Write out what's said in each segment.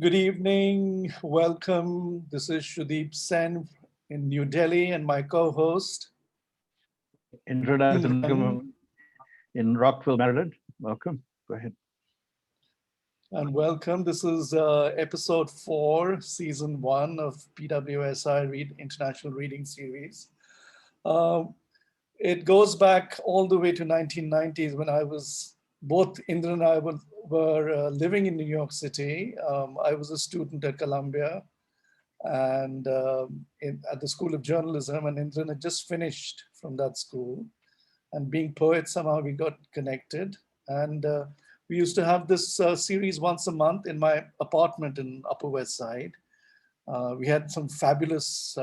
Good evening, welcome. This is Sudeep Sen in New Delhi and my co-host. Indran in Rockville, Maryland. Welcome, go ahead. And welcome, this is episode 4, season 1 of PWSI International Reading Series. It goes back all the way to 1990s when both Indran and I were living in New York City. I was a student at Columbia and at the School of Journalism, and Indran had just finished from that school. And being poets, somehow we got connected. And we used to have this series once a month in my apartment in Upper West Side. We had some fabulous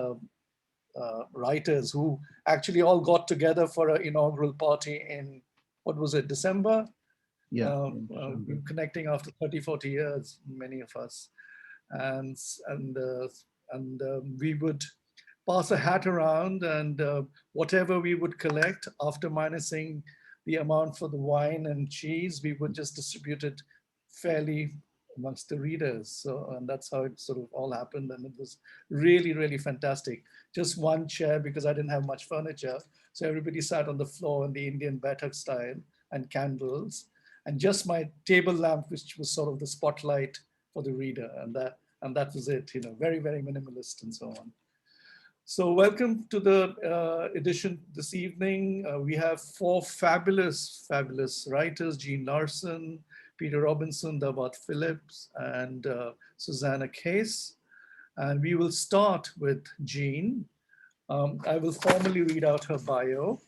writers who actually all got together for an inaugural party in, what was it, December? Yeah. We've been connecting after 30, 40 years, many of us. And we would pass a hat around, and whatever we would collect after minusing the amount for the wine and cheese, we would just distribute it fairly amongst the readers. So, and that's how it sort of all happened. And it was really, really fantastic. Just one chair because I didn't have much furniture. So everybody sat on the floor in the Indian Batak style, and candles, and just my table lamp, which was sort of the spotlight for the reader. And that was it, very, very minimalist and so on. So welcome to the edition this evening. We have 4 fabulous, fabulous writers: Jeanne Larsen, Peter Robinson, Dawad Phillips, and Susana Case. And we will start with Jeanne. I will formally read out her bio.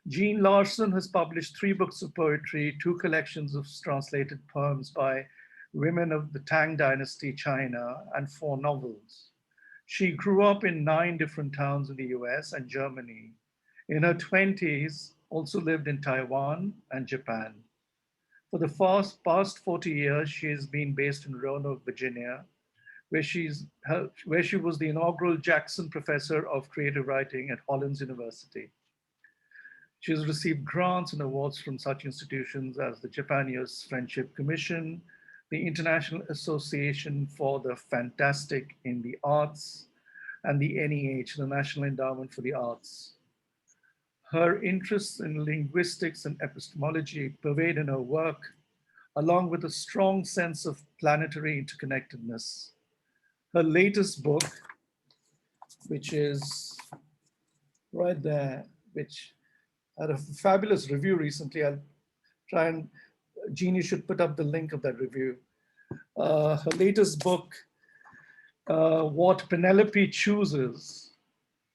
Jeanne Larsen has published 3 books of poetry, 2 collections of translated poems by women of the Tang Dynasty, China, and 4 novels. She grew up in 9 different towns in the US and Germany. In her 20s, also lived in Taiwan and Japan. For the past 40 years, she has been based in Roanoke, Virginia, where she was the inaugural Jackson Professor of Creative Writing at Hollins University. She has received grants and awards from such institutions as the Japan-US Friendship Commission, the International Association for the Fantastic in the Arts, and the NEH, the National Endowment for the Arts. Her interests in linguistics and epistemology pervade in her work, along with a strong sense of planetary interconnectedness. Her latest book, which is right there, which had a fabulous review recently. I'll try and, Jeanne, you should put up the link of that review. Her latest book, What Penelope Chooses,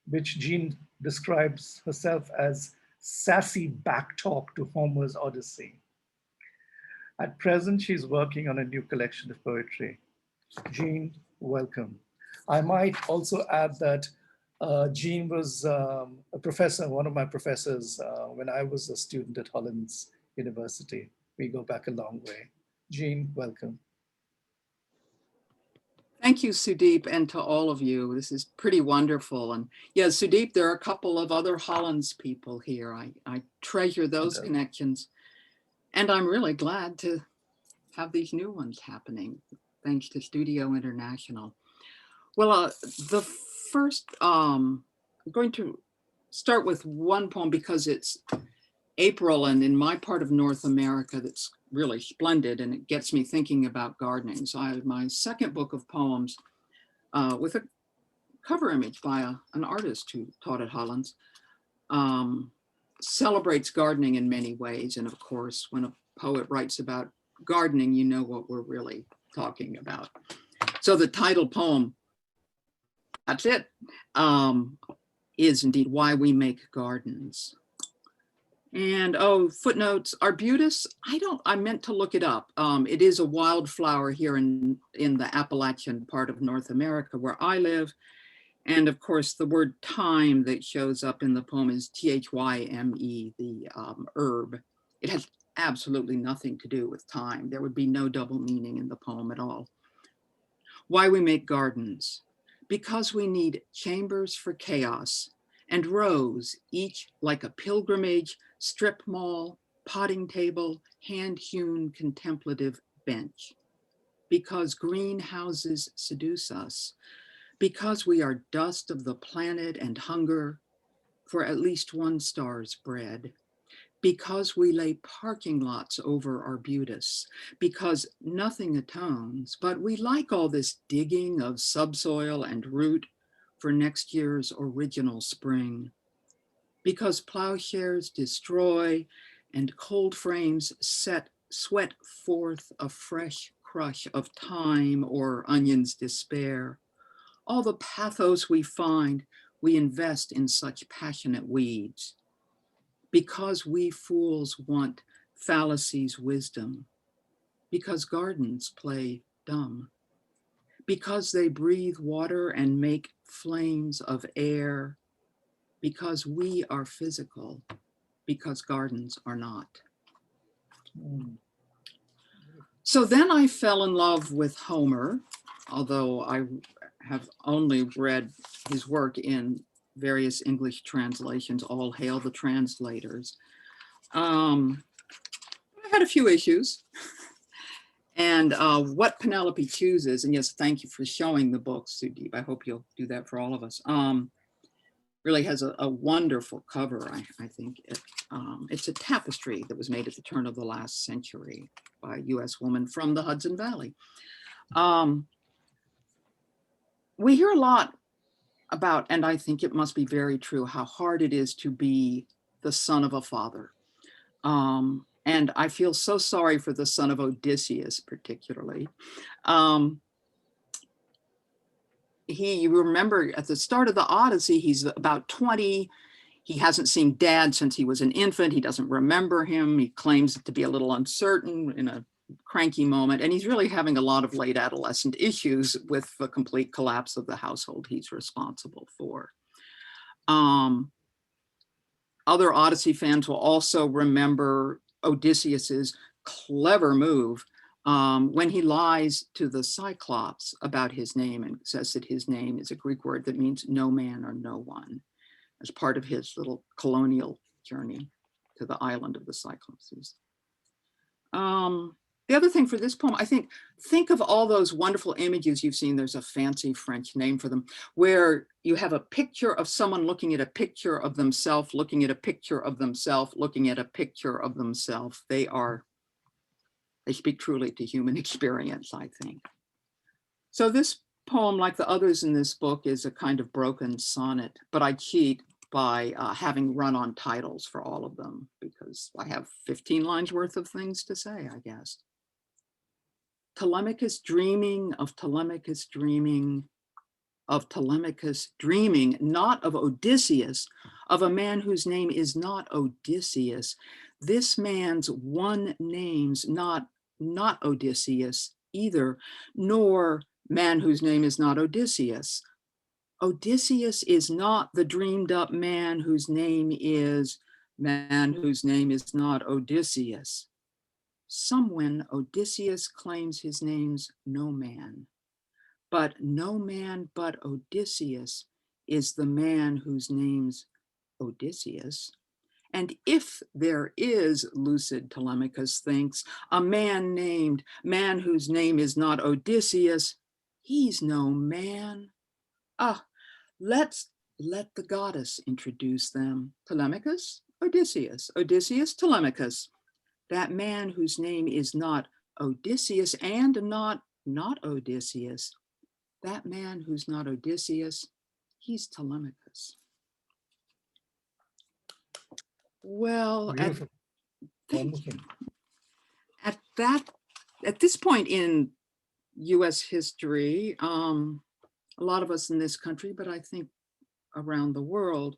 which Jeanne describes herself as sassy backtalk to Homer's Odyssey. At present, she's working on a new collection of poetry. Jeanne, welcome. I might also add that Jeanne was a professor, one of my professors, when I was a student at Hollins University. We go back a long way. Jeanne, welcome. Thank you, Sudeep, and to all of you. This is pretty wonderful. And yeah, Sudeep, there are a couple of other Hollins people here. I treasure those connections. And I'm really glad to have these new ones happening, thanks to Studio International. Well, the first, I'm going to start with one poem because it's April, and in my part of North America, that's really splendid, and it gets me thinking about gardening. So I have my second book of poems with a cover image by an artist who taught at Hollins, celebrates gardening in many ways. And of course, when a poet writes about gardening, you know what we're really talking about. So the title poem, that's it, is indeed Why We Make Gardens. And footnotes, arbutus, I meant to look it up. It is a wildflower here in the Appalachian part of North America where I live. And of course, the word thyme that shows up in the poem is T-H-Y-M-E, the herb. It has absolutely nothing to do with time. There would be no double meaning in the poem at all. Why we make gardens. Because we need chambers for chaos and rows, each like a pilgrimage, strip mall, potting table, hand-hewn contemplative bench. because greenhouses seduce us, because we are dust of the planet and hunger for at least one star's bread, because we lay parking lots over arbutus, because nothing atones, but we like all this digging of subsoil and root for next year's original spring, because plowshares destroy and cold frames sweat forth a fresh crush of time or onion's despair. All the pathos we find, we invest in such passionate weeds. Because we fools want fallacies wisdom, because gardens play dumb, because they breathe water and make flames of air, because we are physical, because gardens are not. So then I fell in love with Homer, although I have only read his work in various English translations. All hail the translators. I had a few issues. And what Penelope chooses, and yes, thank you for showing the book, Sudeep. I hope you'll do that for all of us. Really has a wonderful cover, I think. It's a tapestry that was made at the turn of the last century by a US woman from the Hudson Valley. We hear a lot about, and I think it must be very true, how hard it is to be the son of a father. And I feel so sorry for the son of Odysseus, particularly. You remember at the start of the Odyssey, he's about 20. He hasn't seen dad since he was an infant. He doesn't remember him. He claims to be a little uncertain in a cranky moment. And he's really having a lot of late adolescent issues with the complete collapse of the household he's responsible for. Other Odyssey fans will also remember Odysseus's clever move when he lies to the Cyclops about his name and says that his name is a Greek word that means no man or no one, as part of his little colonial journey to the island of the Cyclopses. The other thing for this poem, I think of all those wonderful images you've seen. There's a fancy French name for them, where you have a picture of someone looking at a picture of themselves, looking at a picture of themselves, looking at a picture of themselves. They speak truly to human experience, I think. So this poem, like the others in this book, is a kind of broken sonnet, but I cheat by having run-on titles for all of them because I have 15 lines worth of things to say, I guess. Telemachus dreaming of Telemachus dreaming of Telemachus dreaming, not of Odysseus, of a man whose name is not Odysseus. This man's one name's not Odysseus either, nor man whose name is not Odysseus. Odysseus is not the dreamed up man whose name is not Odysseus. Somewhen Odysseus claims his name's no man, but no man but Odysseus is the man whose name's Odysseus. And if there is, lucid Telemachus thinks, a man whose name is not Odysseus, he's no man. Let the goddess introduce them. Telemachus, Odysseus, Odysseus, Telemachus. That man whose name is not Odysseus and not Odysseus. That man who's not Odysseus, he's Telemachus. Well, at this point in US history, a lot of us in this country, but I think around the world,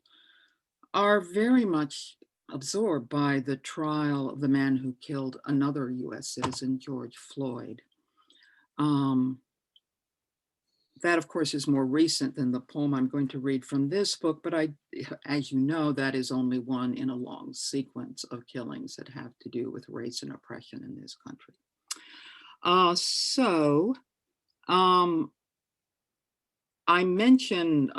are very much absorbed by the trial of the man who killed another US citizen, George Floyd. That, of course, is more recent than the poem I'm going to read from this book, but as you know, that is only one in a long sequence of killings that have to do with race and oppression in this country. I mentioned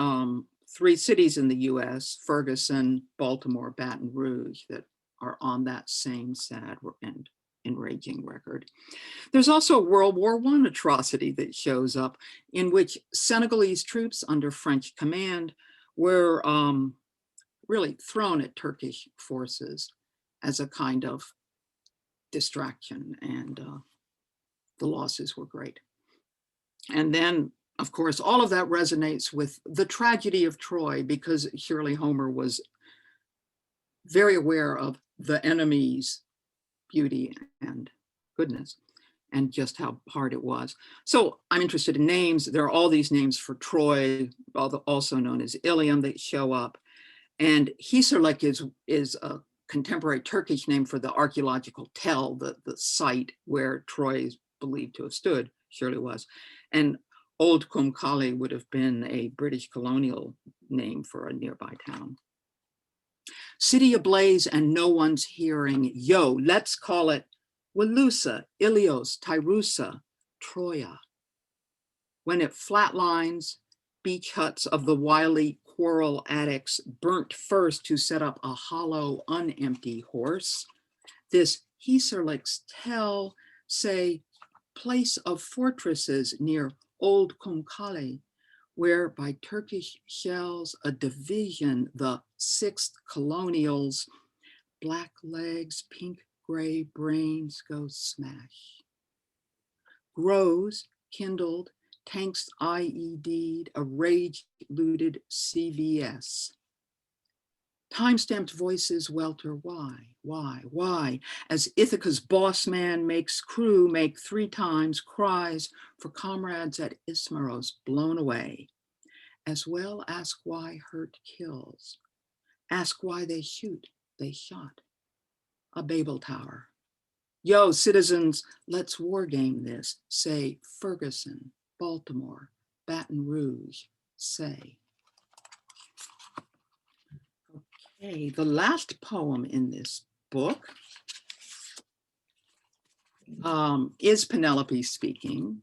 3 cities in the US, Ferguson, Baltimore, Baton Rouge, that are on that same sad end enraging record. There's also a World War I atrocity that shows up in which Senegalese troops under French command were really thrown at Turkish forces as a kind of distraction, and the losses were great. And then, of course, all of that resonates with the tragedy of Troy, because surely Homer was very aware of the enemy's beauty and goodness and just how hard it was. So I'm interested in names. There are all these names for Troy, also known as Ilium, that show up. And Hisarlik is a contemporary Turkish name for the archaeological tell, the site where Troy is believed to have stood, surely was. And Old Kumkale would have been a British colonial name for a nearby town. City ablaze and no one's hearing. Yo, let's call it Walusa, Ilios, Tyrusa, Troya. When it flatlines, beach huts of the wily quarrel addicts burnt first to set up a hollow, unempty horse. This Hisarlik's tell, say, place of fortresses near Old Kumkale, where by Turkish shells a division, the 6th colonials, black legs, pink gray brains go smash. Grows, kindled, tanks IED'd, a rage-looted CVS. Time-stamped voices welter, why? As Ithaca's boss man makes crew make 3 times cries for comrades at Ismaros blown away. As well ask why hurt kills. Ask why they shoot, they shot. A Babel Tower. Yo, citizens, let's war game this. Say Ferguson, Baltimore, Baton Rouge, say. Okay, the last poem in this book is Penelope speaking.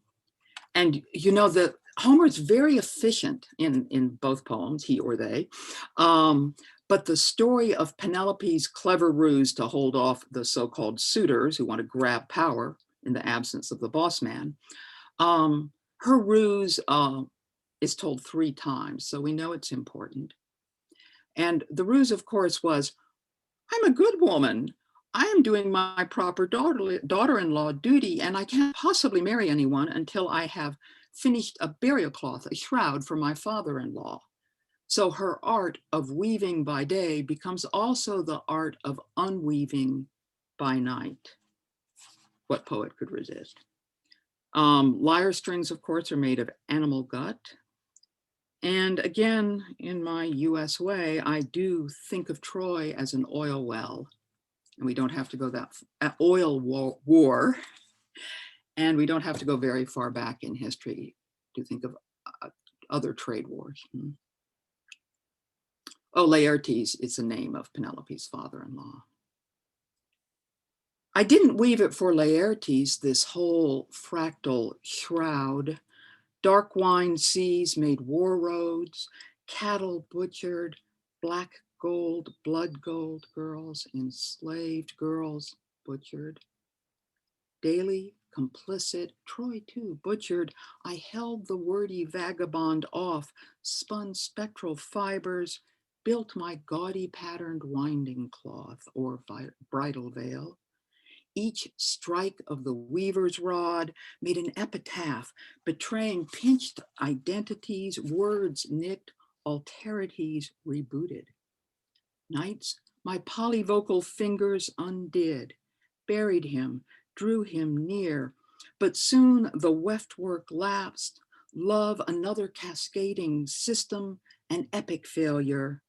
And you know that Homer's very efficient in both poems, he or they. But the story of Penelope's clever ruse to hold off the so-called suitors who want to grab power in the absence of the boss man, her ruse is told 3 times, so we know it's important. And the ruse, of course, was, I'm a good woman. I am doing my proper daughter-in-law duty, and I can't possibly marry anyone until I have finished a burial cloth, a shroud for my father-in-law. So her art of weaving by day becomes also the art of unweaving by night. What poet could resist? Lyre strings, of course, are made of animal gut. And again, in my US way, I do think of Troy as an oil well. And we don't have to go that oil war. And we don't have to go very far back in history to think of other trade wars. Oh, Laertes is the name of Penelope's father-in-law. I didn't weave it for Laertes, this whole fractal shroud. Dark wine seas made war roads, cattle butchered, black gold, blood gold girls, enslaved girls butchered. Daily complicit, Troy too, butchered, I held the wordy vagabond off, spun spectral fibers, built my gaudy patterned winding cloth or bridal veil. Each strike of the weaver's rod made an epitaph, betraying pinched identities, words nicked, alterities rebooted. Nights, my polyvocal fingers undid, buried him, drew him near, but soon the weftwork lapsed, love another cascading system, an epic failure.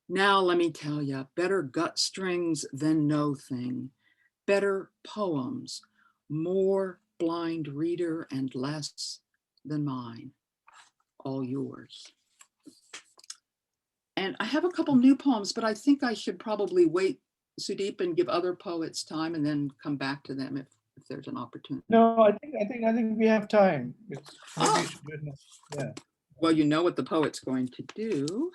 Now let me tell ya, better gut strings than no thing. Better poems, more blind reader and less than mine, all yours. And I have a couple new poems, but I think I should probably wait, Sudeep, and give other poets time and then come back to them if there's an opportunity. No, I think we have time. Maybe you should do it now. Yeah. Well, you know what the poet's going to do.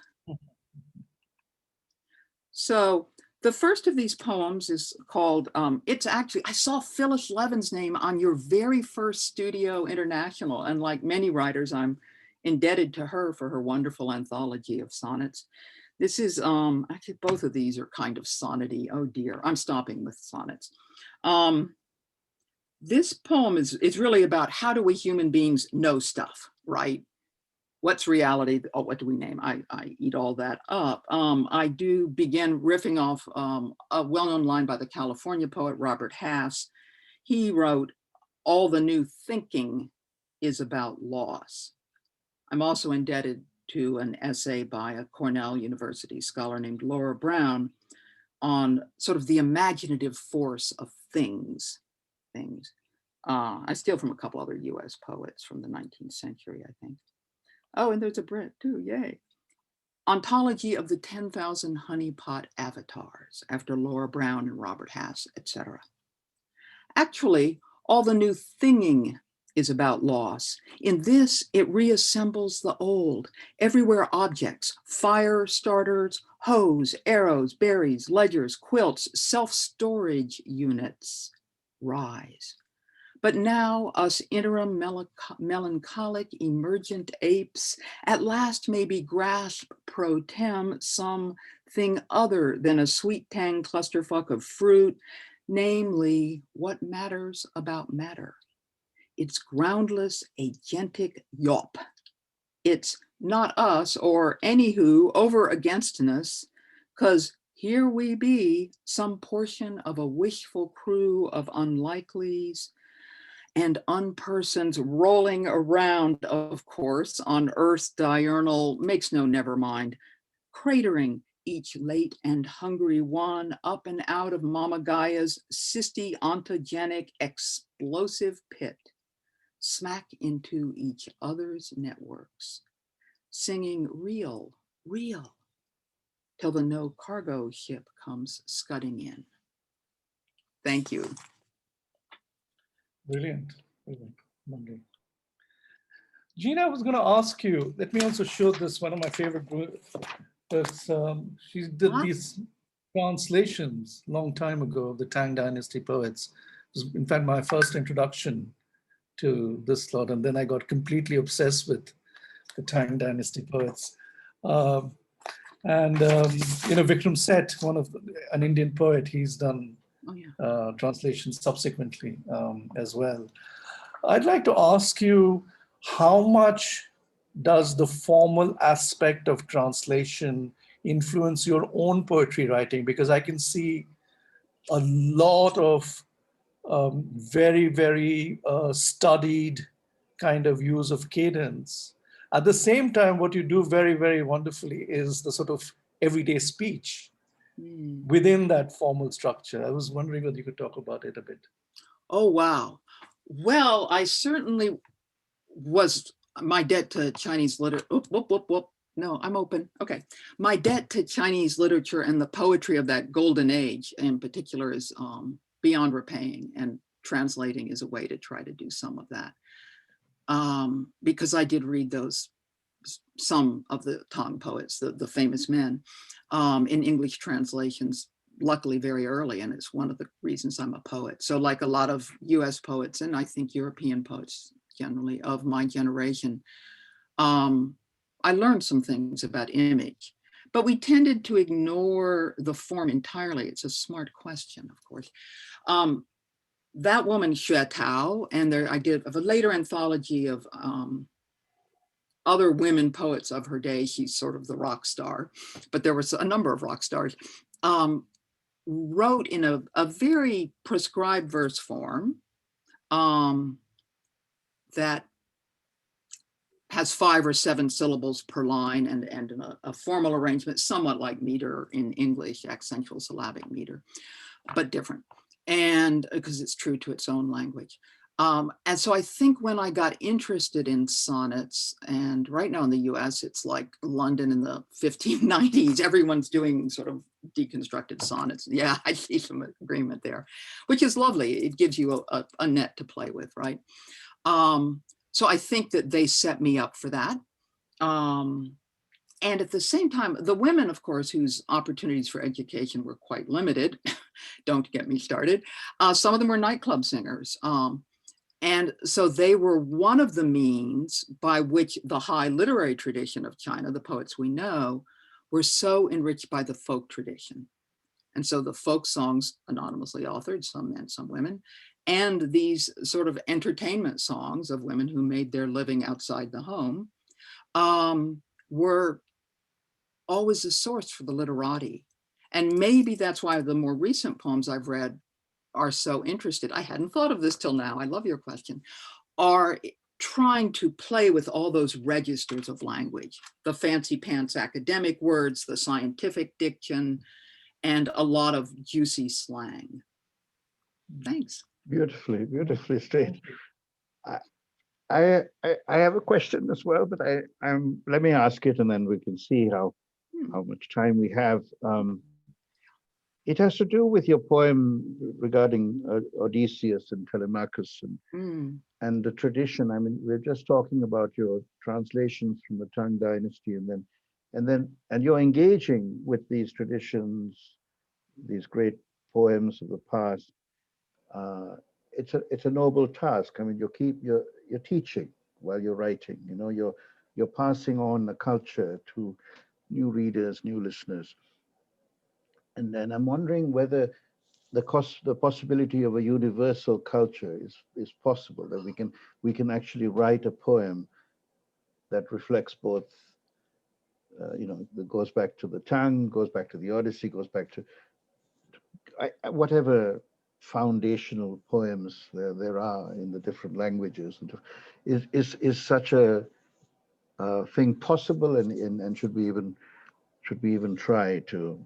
So The first of these poems is called, it's actually, I saw Phyllis Levin's name on your very first Studio International, and like many writers, I'm indebted to her for her wonderful anthology of sonnets. This is, actually both of these are kind of sonnety. Oh dear, I'm stopping with sonnets. This poem is really about how do we human beings know stuff, right? What's reality? Oh, what do we name? I eat all that up. I do begin riffing off a well-known line by the California poet Robert Hass. He wrote, "All the new thinking is about loss." I'm also indebted to an essay by a Cornell University scholar named Laura Brown on sort of the imaginative force of things. I steal from a couple other US poets from the 19th century, I think. Oh, and there's a Brit too, yay. Ontology of the 10,000 honeypot avatars after Laura Brown and Robert Hass, etc. Actually, all the new thinging is about loss. In this, it reassembles the old. Everywhere objects, fire starters, hose, arrows, berries, ledgers, quilts, self-storage units rise. But now us interim melancholic emergent apes at last maybe grasp pro tem something other than a sweet tang clusterfuck of fruit, namely what matters about matter. It's groundless agentic yawp. It's not us or anywho over againstness, 'cause here we be, some portion of a wishful crew of unlikelies and unpersons rolling around, of course, on Earth's diurnal, makes no never mind, cratering each late and hungry one up and out of Mama Gaia's cystiontogenic explosive pit, smack into each other's networks, singing real, real, till the no cargo ship comes scudding in. Thank you. Brilliant, brilliant, lovely. Jeanne, I was going to ask you, let me also show this, one of my favorite books. She did these translations long time ago of the Tang Dynasty poets. It was, in fact, my first introduction to this lot, and then I got completely obsessed with the Tang Dynasty poets. You know, Vikram Seth, an Indian poet, he's done translations subsequently as well. I'd like to ask you, how much does the formal aspect of translation influence your own poetry writing? Because I can see a lot of very, very studied kind of use of cadence. At the same time, what you do very, very wonderfully is the sort of everyday speech within that formal structure. I was wondering whether you could talk about it a bit. Oh, wow. Well, I certainly was, my debt to Chinese literature, no, I'm open, okay. My debt to Chinese literature and the poetry of that golden age in particular is beyond repaying, and translating is a way to try to do some of that. Because I did read some of the Tang poets, the famous men, in English translations, luckily very early, and it's one of the reasons I'm a poet. So like a lot of US poets, and I think European poets generally of my generation, I learned some things about image, but we tended to ignore the form entirely. It's a smart question, of course. That woman, Xue Tao, and I did a later anthology of other women poets of her day. She's sort of the rock star, but there was a number of rock stars, wrote in a very prescribed verse form that has 5 or 7 syllables per line and a formal arrangement, somewhat like meter in English, accentual syllabic meter, but different. And because it's true to its own language. And so I think when I got interested in sonnets, and right now in the US, it's like London in the 1590s, everyone's doing sort of deconstructed sonnets. Yeah, I see some agreement there, which is lovely. It gives you a net to play with, right? So I think that they set me up for that. And at the same time, the women, of course, whose opportunities for education were quite limited, don't get me started, some of them were nightclub singers. And so they were one of the means by which the high literary tradition of China, the poets we know, were so enriched by the folk tradition. And so the folk songs, anonymously authored, some men, some women, and these sort of entertainment songs of women who made their living outside the home were always a source for the literati. And maybe that's why the more recent poems I've read are so interested. I hadn't thought of this till now. I love your question. Are trying to play with all those registers of language, the fancy pants academic words, the scientific diction, and a lot of juicy slang. Thanks. Beautifully, beautifully stated. I have a question as well, but let me ask it and then we can see how much time we have. It has to do with your poem regarding Odysseus and Telemachus and the tradition. I mean, we're just talking about your translations from the Tang Dynasty, and you're engaging with these traditions, these great poems of the past. It's a noble task. I mean, you're teaching while you're writing. You know, you're passing on a culture to new readers, new listeners. And then I'm wondering whether the possibility of a universal culture is possible, that we can actually write a poem that reflects both, that goes back to the Tang, goes back to the Odyssey, goes back to whatever foundational poems there are in the different languages. Is such a thing possible, and should we even try to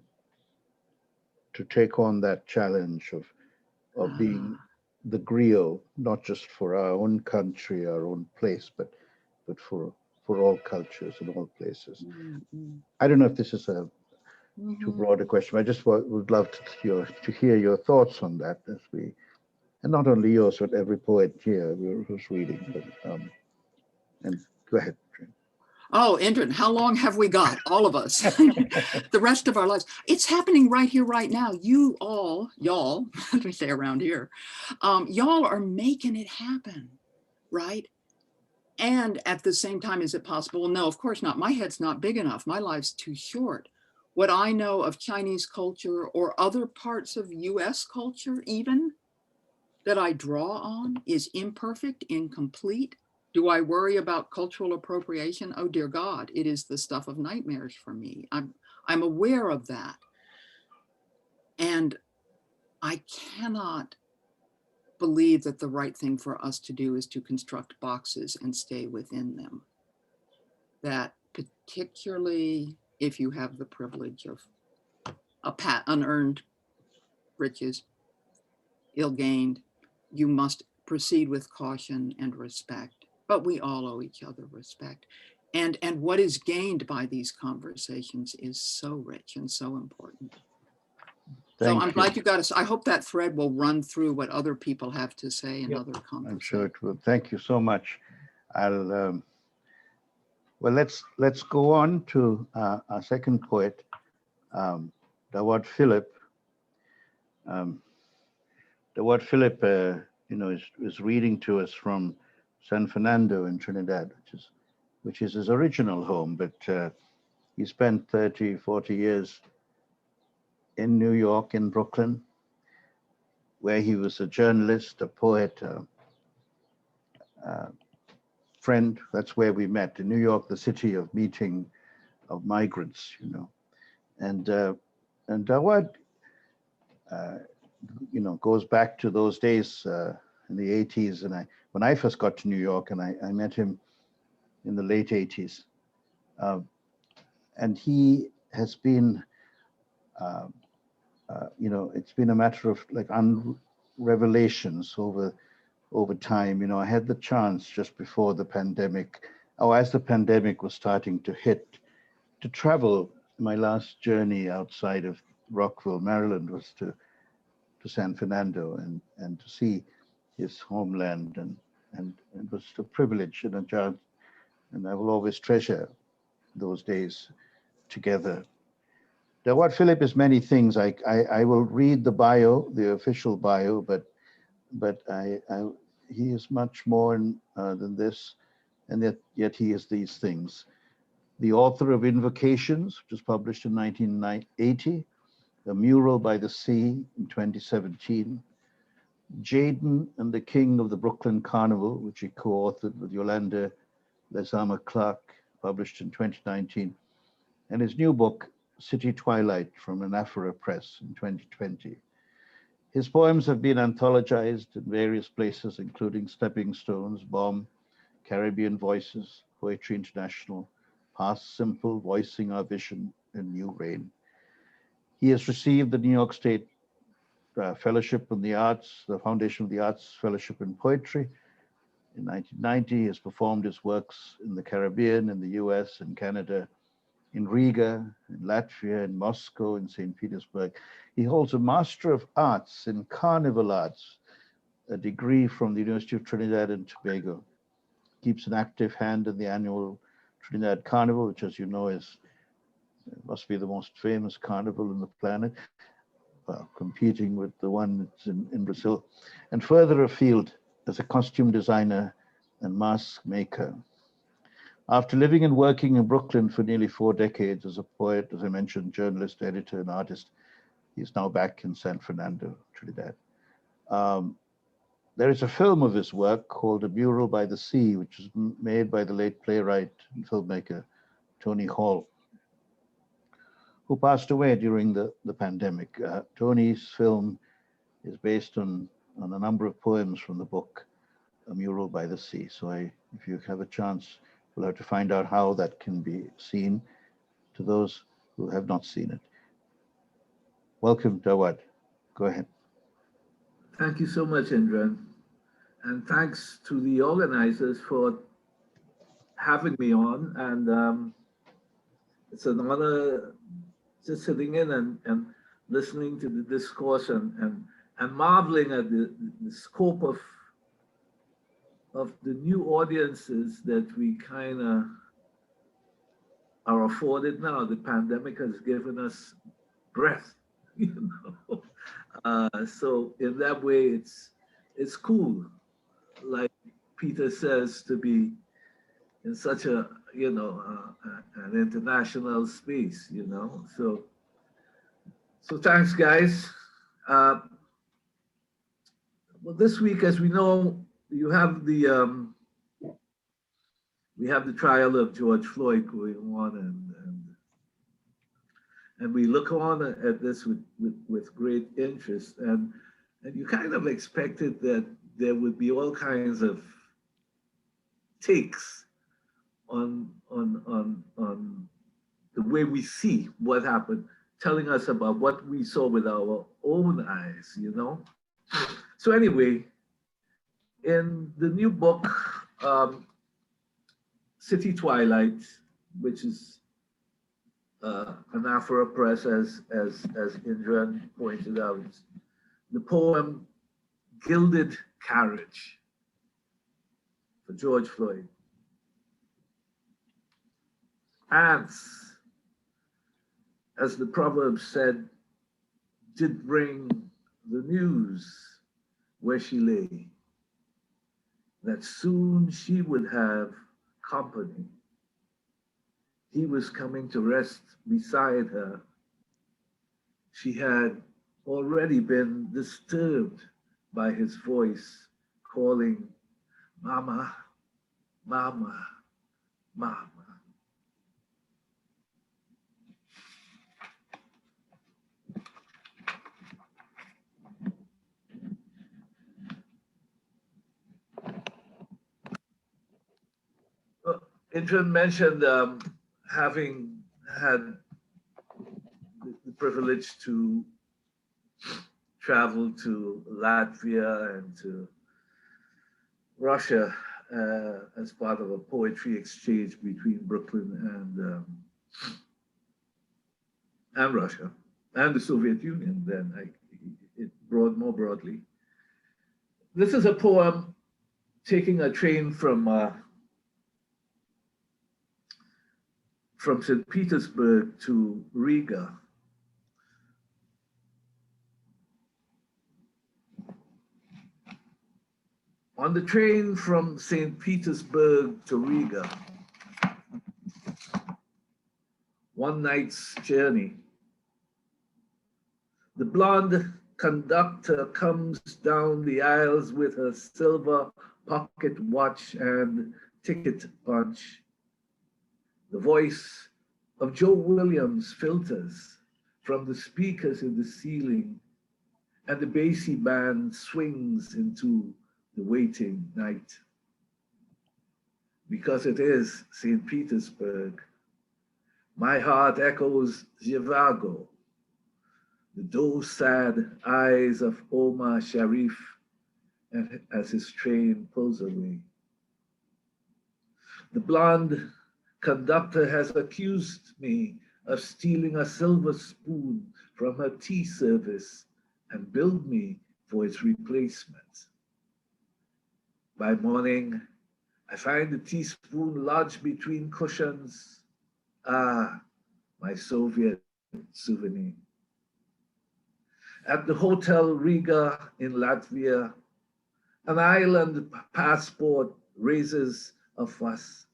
take on that challenge of being the griot, not just for our own country, our own place, but for all cultures and all places. I don't know if this is a too broad a question. I just would love to hear your thoughts on that, and not only yours, but every poet here who's reading. But and go ahead. Oh, Indran, how long have we got? All of us, the rest of our lives. It's happening right here, right now. Y'all, let me say around here, y'all are making it happen, right? And at the same time, is it possible? Well, no, of course not. My head's not big enough. My life's too short. What I know of Chinese culture or other parts of US culture even that I draw on is imperfect, incomplete. Do I worry about cultural appropriation? Oh, dear God, it is the stuff of nightmares for me. I'm aware of that. And I cannot believe that the right thing for us to do is to construct boxes and stay within them. That particularly if you have the privilege of unearned riches, ill-gained, you must proceed with caution and respect. But we all owe each other respect. And what is gained by these conversations is so rich and so important. So I'm glad you got us. I hope that thread will run through what other people have to say in other conversations. I'm sure it will. Thank you so much. Well, let's go on to our second poet, Dawad Philip. Dawad Philip, is reading to us from San Fernando in Trinidad, which is his original home, but he spent 30, 40 years in New York, in Brooklyn, where he was a journalist, a poet, friend. That's where we met, in New York, the city of meeting of migrants, And Dawad, goes back to those days in the 80s. And when I first got to New York, and I met him in the late 80s. And he has been, it's been a matter of like revelations over time. I had the chance just before the pandemic, as the pandemic was starting to hit, to travel. My last journey outside of Rockville, Maryland, was to San Fernando and to see his homeland, and it was a privilege and a job, and I will always treasure those days together. Dawad Philip is many things. I will read the bio, the official bio, but he is much more than this, and yet he is these things. The author of Invocations, which was published in 1980, A Mural by the Sea in 2017, Jaden and the King of the Brooklyn Carnival, which he co-authored with Yolanda Lezama Clark, published in 2019, and his new book, City Twilight, from 10Apr Press in 2020. His poems have been anthologized in various places, including Stepping Stones, Bomb, Caribbean Voices, Poetry International, Past Simple, Voicing Our Vision, and New Rain. He has received the New York State Fellowship in the Arts, the Foundation of the Arts Fellowship in Poetry. In 1990, he has performed his works in the Caribbean, in the US, and Canada, in Riga, in Latvia, in Moscow, in St. Petersburg. He holds a Master of Arts in Carnival Arts, a degree from the University of Trinidad and Tobago. Keeps an active hand in the annual Trinidad Carnival, which, as you know, must be the most famous carnival on the planet, competing with the one that's in Brazil, and further afield as a costume designer and mask maker. After living and working in Brooklyn for nearly 4 decades as a poet, as I mentioned, journalist, editor, and artist, he's now back in San Fernando, Trinidad. There is a film of his work called A Mural by the Sea, which was made by the late playwright and filmmaker Tony Hall, who passed away during the pandemic. Tony's film is based on a number of poems from the book, A Mural by the Sea. So if you have a chance, we'll have to find out how that can be seen to those who have not seen it. Welcome, Dawad. Go ahead. Thank you so much, Indran. And thanks to the organizers for having me on. And it's an honor just sitting in and listening to the discourse and marveling at the scope of the new audiences that we kind of are afforded now. The pandemic has given us breath, you know. So in that way, it's cool, like Peter says, to be in such a, you know, an international space, you know. So thanks, guys. Well, this week, as we know, you have we have the trial of George Floyd going on, and we look on at this with great interest, and you kind of expected that there would be all kinds of takes on the way we see what happened, telling us about what we saw with our own eyes, you know. So anyway, in the new book, City Twilight, which is 10Apr Press, as Indran pointed out, the poem Gilded Carriage for George Floyd. Ants, as the proverb said, did bring the news where she lay, that soon she would have company. He was coming to rest beside her. She had already been disturbed by his voice calling, "Mama, Mama, Mama." Indran mentioned having had the privilege to travel to Latvia and to Russia as part of a poetry exchange between Brooklyn and Russia and the Soviet Union. Then more broadly. This is a poem taking a train from from St. Petersburg to Riga. On the train from St. Petersburg to Riga, one night's journey, the blonde conductor comes down the aisles with her silver pocket watch and ticket punch. The voice of Joe Williams filters from the speakers in the ceiling, and the bassy band swings into the waiting night. Because it is St. Petersburg, my heart echoes Zhivago, the doe-sad eyes of Omar Sharif as his train pulls away. The blonde conductor has accused me of stealing a silver spoon from her tea service and billed me for its replacement. By morning, I find the teaspoon lodged between cushions. Ah, my Soviet souvenir. At the Hotel Riga in Latvia, an island passport raises a fuss.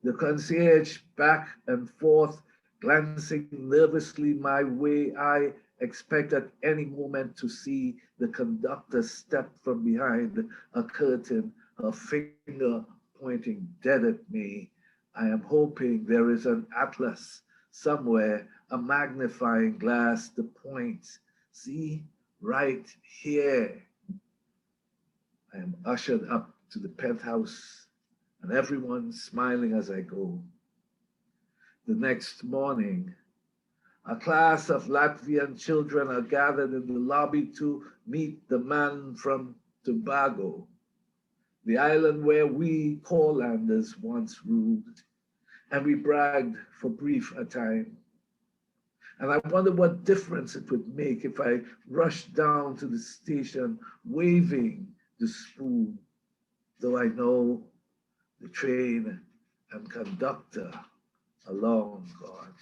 The concierge back and forth, glancing nervously my way. I expect at any moment to see the conductor step from behind a curtain, her finger pointing dead at me. I am hoping there is an atlas somewhere, a magnifying glass, the point. See, right here. I am ushered up to the penthouse, and everyone smiling as I go. The next morning, a class of Latvian children are gathered in the lobby to meet the man from Tobago, the island where we Courlanders once ruled, and we bragged for brief a time. And I wonder what difference it would make if I rushed down to the station waving the spoon, though I know the train and conductor are long gone.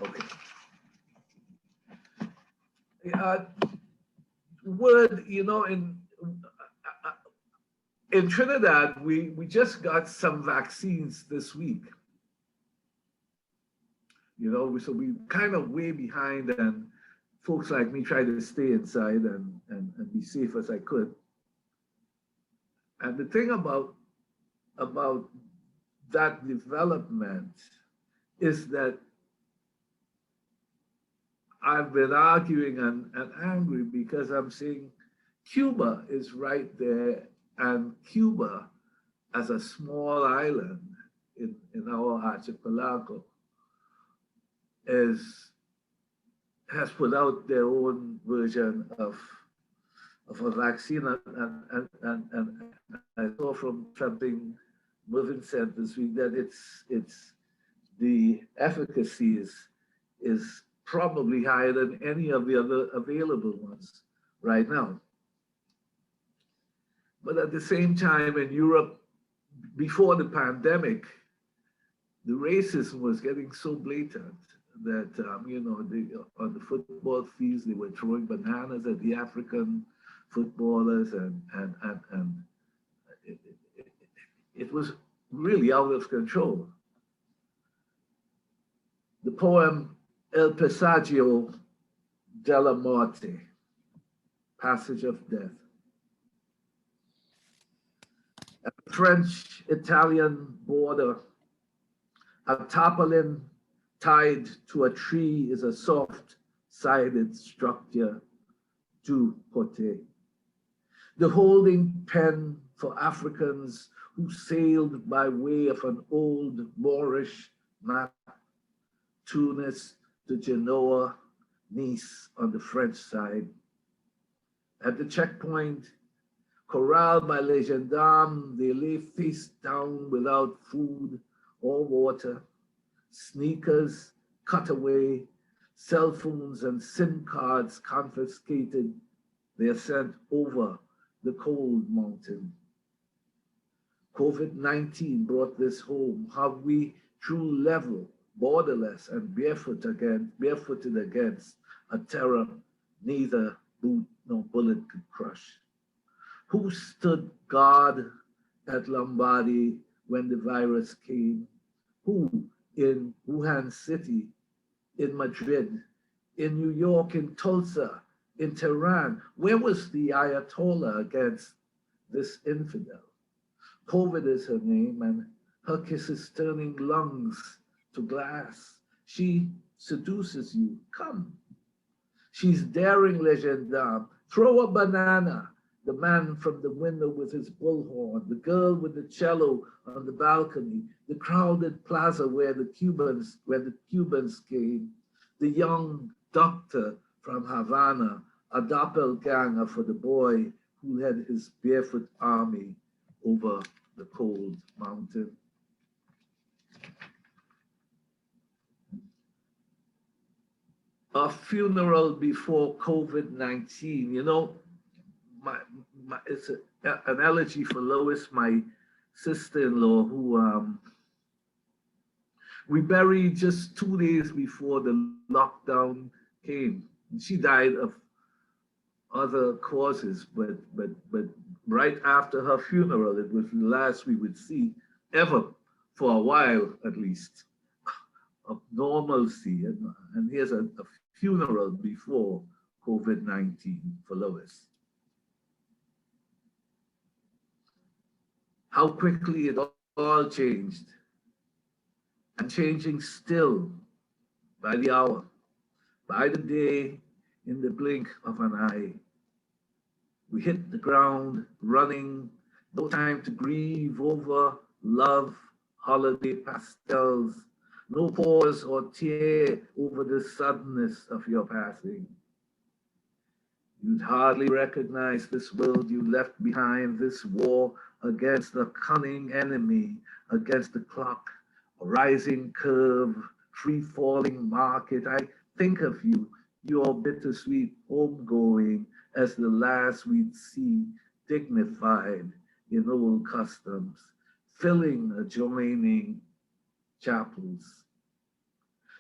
Okay. Word, you know, in Trinidad, we just got some vaccines this week. You know, so we kind of way behind, and folks like me try to stay inside and be safe as I could. And the thing about that development is that I've been arguing and angry because I'm saying Cuba is right there, and Cuba as a small island in our archipelago has put out their own version of a vaccine, and I saw from something Mervyn said this week that it's the efficacy is probably higher than any of the other available ones right now. But at the same time, in Europe, before the pandemic, the racism was getting so blatant that, you know, on the football fields, they were throwing bananas at the African footballers, and it was really out of control. The poem El Passaggio della Morte, Passage of Death. At the French-Italian border, a tarpaulin tied to a tree is a soft-sided structure, du poté. The holding pen for Africans who sailed by way of an old Moorish map, Tunis to Genoa, Nice on the French side. At the checkpoint, corralled by les gendarmes, they lay face down without food or water, sneakers cut away, cell phones and SIM cards confiscated, they are sent over the cold mountain. COVID-19 brought this home. How we true level, borderless, and barefooted against a terror neither boot nor bullet could crush. Who stood guard at Lombardy when the virus came? Who in Wuhan City, in Madrid, in New York, in Tulsa, in Tehran? Where was the Ayatollah against this infidel? COVID is her name, and her kiss is turning lungs to glass. She seduces you. Come. She's daring le gendarme. Throw a banana. The man from the window with his bullhorn, the girl with the cello on the balcony, the crowded plaza where the Cubans came, the young doctor from Havana, a doppelganger for the boy who led his barefoot army over the cold mountain. A funeral before COVID-19, you know, it's an elegy for Lois, my sister-in-law, who we buried just 2 days before the lockdown came. She died of other causes, but right after her funeral, it was the last we would see ever, for a while at least, of normalcy. And here's a funeral before COVID-19 for Lois. How quickly it all changed, and changing still by the hour, by the day, in the blink of an eye. We hit the ground running, no time to grieve over love, holiday pastels, no pause or tear over the suddenness of your passing. You'd hardly recognize this world you left behind, this war against a cunning enemy, against the clock, a rising curve, free-falling market. I think of you, your bittersweet homegoing, as the last we'd see, dignified in old customs, filling adjoining chapels.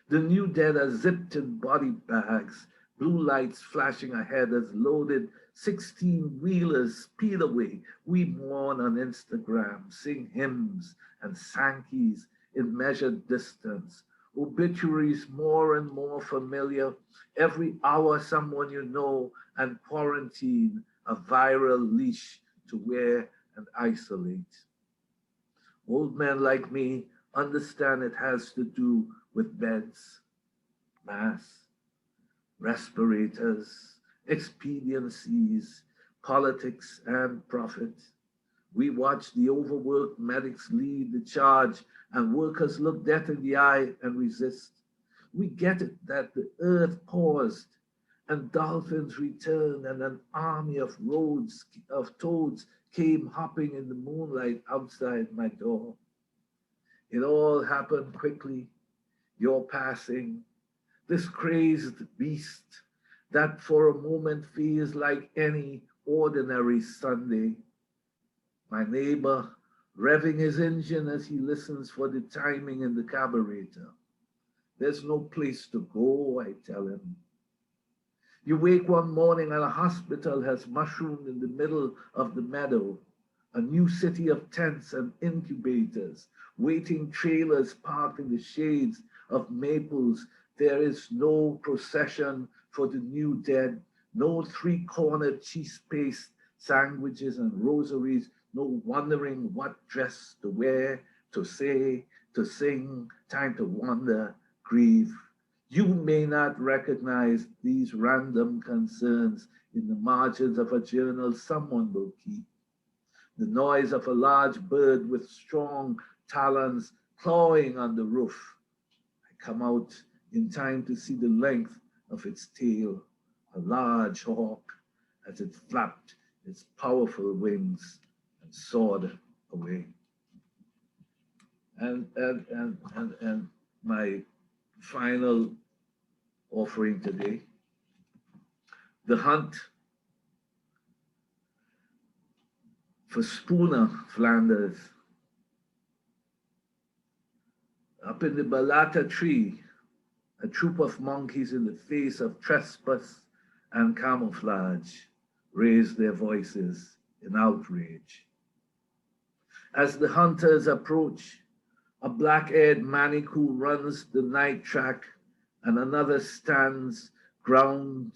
The new dead are zipped in body bags, blue lights flashing ahead as loaded 16-wheelers speed away. We mourn on Instagram, sing hymns and Sankeys in measured distance. Obituaries more and more familiar. Every hour someone you know, and quarantine, a viral leash to wear and isolate. Old men like me understand it has to do with beds, masks, respirators, expediencies, politics, and profit. We watch the overworked medics lead the charge, and workers look death in the eye and resist. We get it that the earth paused and dolphins returned, and an army of toads came hopping in the moonlight outside my door. It all happened quickly, your passing, this crazed beast that for a moment feels like any ordinary Sunday. My neighbor revving his engine as he listens for the timing in the carburetor. There's no place to go, I tell him. You wake one morning and a hospital has mushroomed in the middle of the meadow, a new city of tents and incubators, waiting trailers parked in the shades of maples. There is no procession for the new dead, no three-cornered cheese paste sandwiches and rosaries, no wondering what dress to wear, to say, to sing, time to wonder, grieve. You may not recognize these random concerns in the margins of a journal someone will keep. The noise of a large bird with strong talons clawing on the roof. I come out in time to see the length of its tail, a large hawk, as it flapped its powerful wings and soared away. And my final offering today. The hunt for Spooner, Flanders. Up in the balata tree, a troop of monkeys in the face of trespass and camouflage raised their voices in outrage. As the hunters approach, a black-haired manikou runs the night track and another stands ground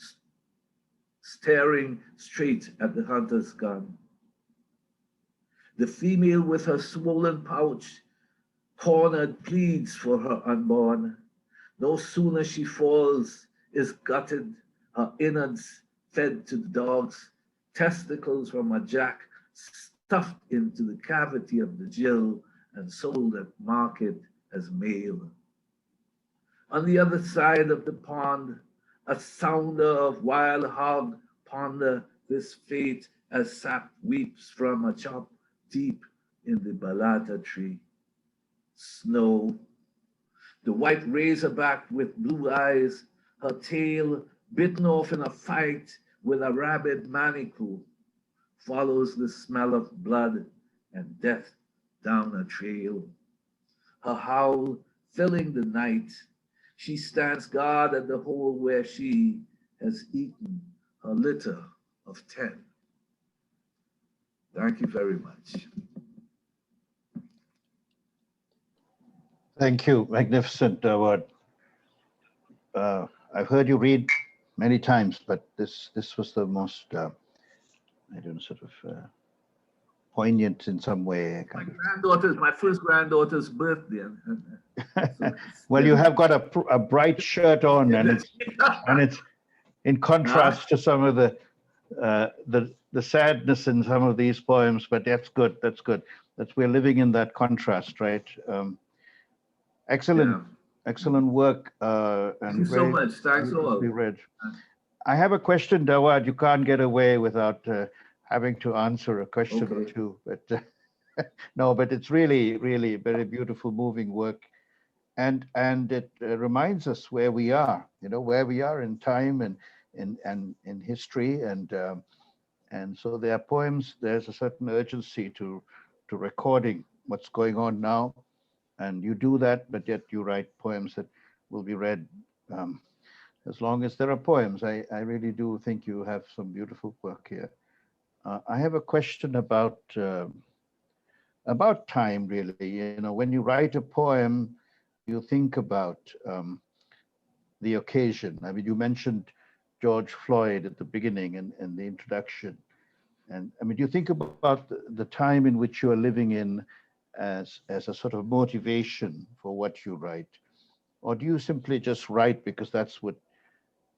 staring straight at the hunter's gun. The female with her swollen pouch cornered pleads for her unborn. No sooner she falls, is gutted, her innards fed to the dogs, testicles from a jack stuffed into the cavity of the gill and sold at market as male. On the other side of the pond, a sounder of wild hog ponder this fate as sap weeps from a chop deep in the balata tree. Snow, the white razorback with blue eyes, her tail bitten off in a fight with a rabid manikou, follows the smell of blood and death down a trail. Her howl filling the night, she stands guard at the hole where she has eaten her litter of 10. Thank you very much. Thank you. Magnificent, Dawad. I've heard you read many times, but this was the most, I don't know, sort of poignant in some way. My first granddaughter's birthday. Well, you have got a bright shirt on, and it's in contrast to some of the sadness in some of these poems. But that's good. That's good. We're living in that contrast, right? Excellent, yeah. Excellent work. Thank you so much. Thanks all. Read. I have a question, Dawad. You can't get away without having to answer a question or two. But no, but it's really, really very beautiful, moving work, and it reminds us where we are. You know, where we are in time and in history, and so there are poems. There's a certain urgency to recording what's going on now. And you do that, but yet you write poems that will be read as long as there are poems. I really do think you have some beautiful work here. I have a question about time, really. You know, when you write a poem, you think about the occasion. I mean, you mentioned George Floyd at the beginning and the introduction. And I mean, do you think about the time in which you are living in as a sort of motivation for what you write? Or do you simply just write because that's what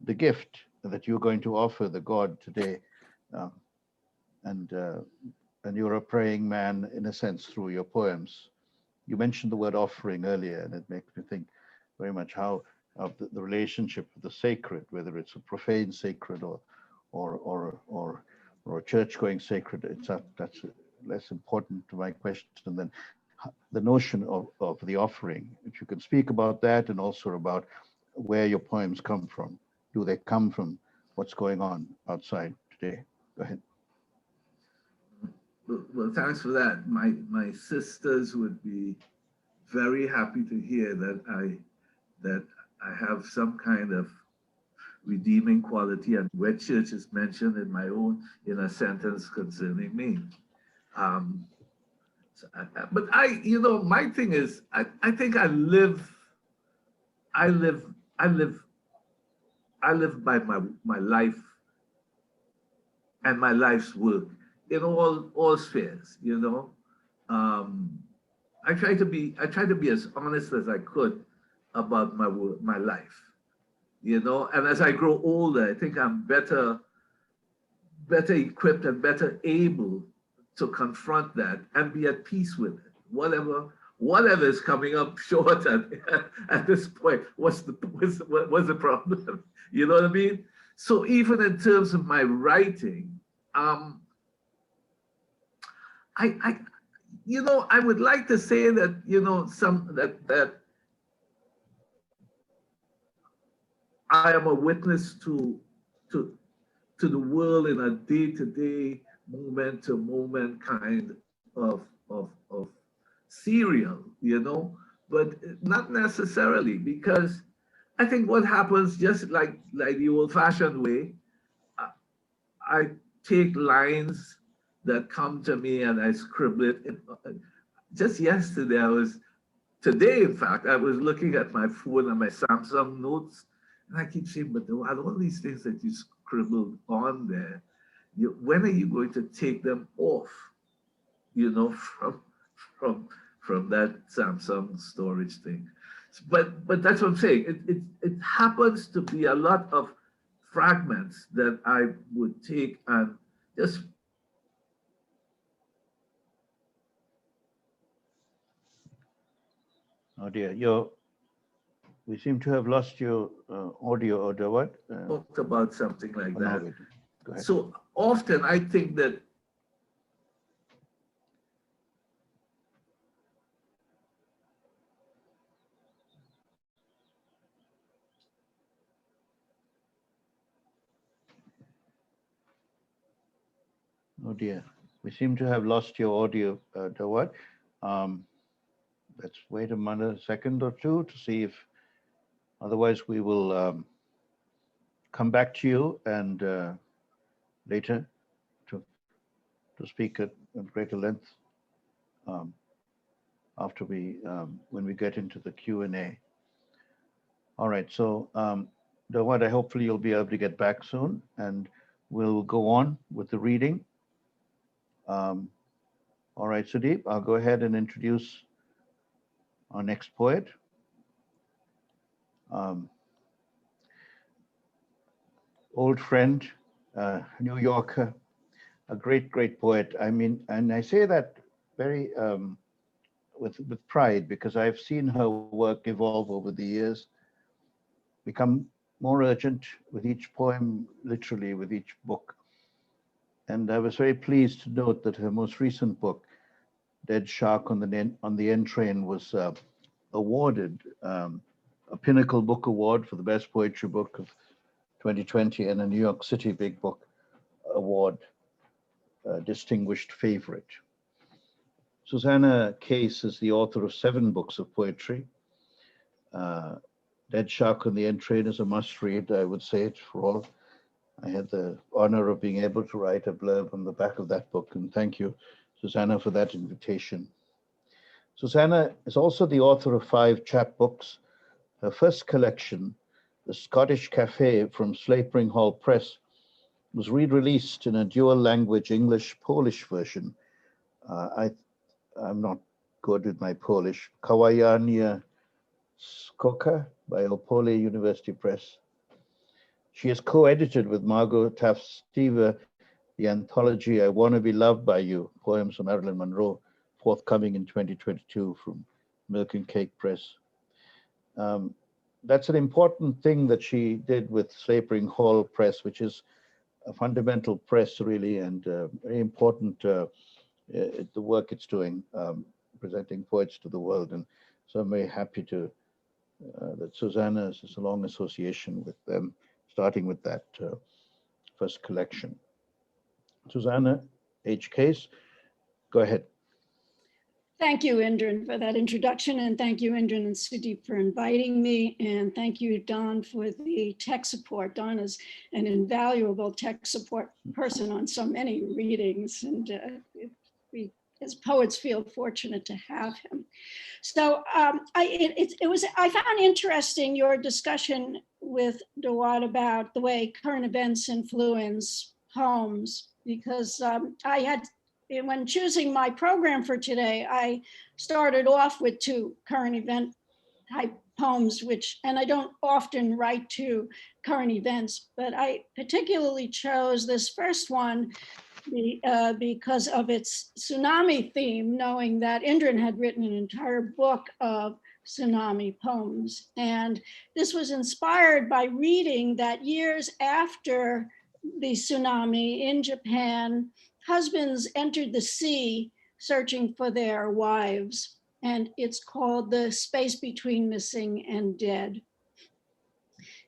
the gift that you're going to offer the God today? And you're a praying man in a sense through your poems. You mentioned the word offering earlier, and it makes me think very much how of the relationship with the sacred, whether it's a profane sacred or a church-going sacred. That's less important to my question than the notion of the offering. If you can speak about that, and also about where your poems come from. Do they come from what's going on outside today? Go ahead. Well, thanks for that. My sisters would be very happy to hear that I have some kind of redeeming quality, and where church is mentioned in a sentence concerning me. But my thing is, I think I live by my life and my life's work in all spheres. You know, I try to be as honest as I could about my life. You know, and as I grow older, I think I'm better equipped and better able to confront that and be at peace with it. Whatever is coming up short at this point, what's the problem? You know what I mean? So even in terms of my writing, I would like to say that, you know, I am a witness to the world in a day-to-day, moment-to-moment kind of serial, you know, but not necessarily, because I think what happens, just like the old-fashioned way, I take lines that come to me and I scribble it. Just yesterday, today, in fact, I was looking at my phone and my Samsung notes, and I keep saying, but all these things that you scribbled on there, when are you going to take them off, you know, from that Samsung storage thing? But that's what I'm saying. It happens to be a lot of fragments that I would take and just. Oh dear, we seem to have lost your audio, or Dawad. Talked about something like Oh, no, that. wait. Go ahead. So often I think that Oh dear, we seem to have lost your audio, Dawad. Let's wait a second or two to see if, otherwise we will come back to you and later to speak at greater length after when we get into the Q&A. All right, so Dawad, hopefully you'll be able to get back soon, and we'll go on with the reading. All right, Sudeep, I'll go ahead and introduce our next poet. Old friend, New Yorker, a great poet. I mean, and I say that very with pride, because I've seen her work evolve over the years, become more urgent with each poem, literally with each book. And I was very pleased to note that her most recent book, Dead Shark on the N Train, was awarded a Pinnacle Book Award for the best poetry book of 2020 and a New York City Big Book Award, distinguished favorite. Susana Case is the author of 7 books of poetry. Dead Shark on the N Train is a must read, I would say it for all. I had the honor of being able to write a blurb on the back of that book, and thank you, Susana, for that invitation. Susana is also the author of 5 chapbooks. Her first collection, The Scottish Cafe from Slapering Hall Press, was re-released in a dual language English-Polish version. I'm not good with my Polish. Kawajania Skoka by Opole University Press. She has co-edited with Margot Taft-Stever the anthology I Want to Be Loved by You, Poems from Marilyn Monroe, forthcoming in 2022 from Milk and Cake Press. That's an important thing that she did with Slapering Hall Press, which is a fundamental press, really, and very important, the work it's doing, presenting poets to the world. And so I'm very happy to that Susana has a long association with them, starting with that first collection. Susana H. Case, go ahead. Thank you, Indran, for that introduction, and thank you, Indran and Sudeep, for inviting me, and thank you, Don, for the tech support. Don is an invaluable tech support person on so many readings, and we as poets feel fortunate to have him. So I found interesting your discussion with Dawad about the way current events influence poems, because when choosing my program for today, I started off with 2 current event type poems, and I don't often write to current events, but I particularly chose this first one because of its tsunami theme, knowing that Indran had written an entire book of tsunami poems. And this was inspired by reading that years after the tsunami in Japan, husbands entered the sea searching for their wives, and it's called The Space Between Missing and Dead.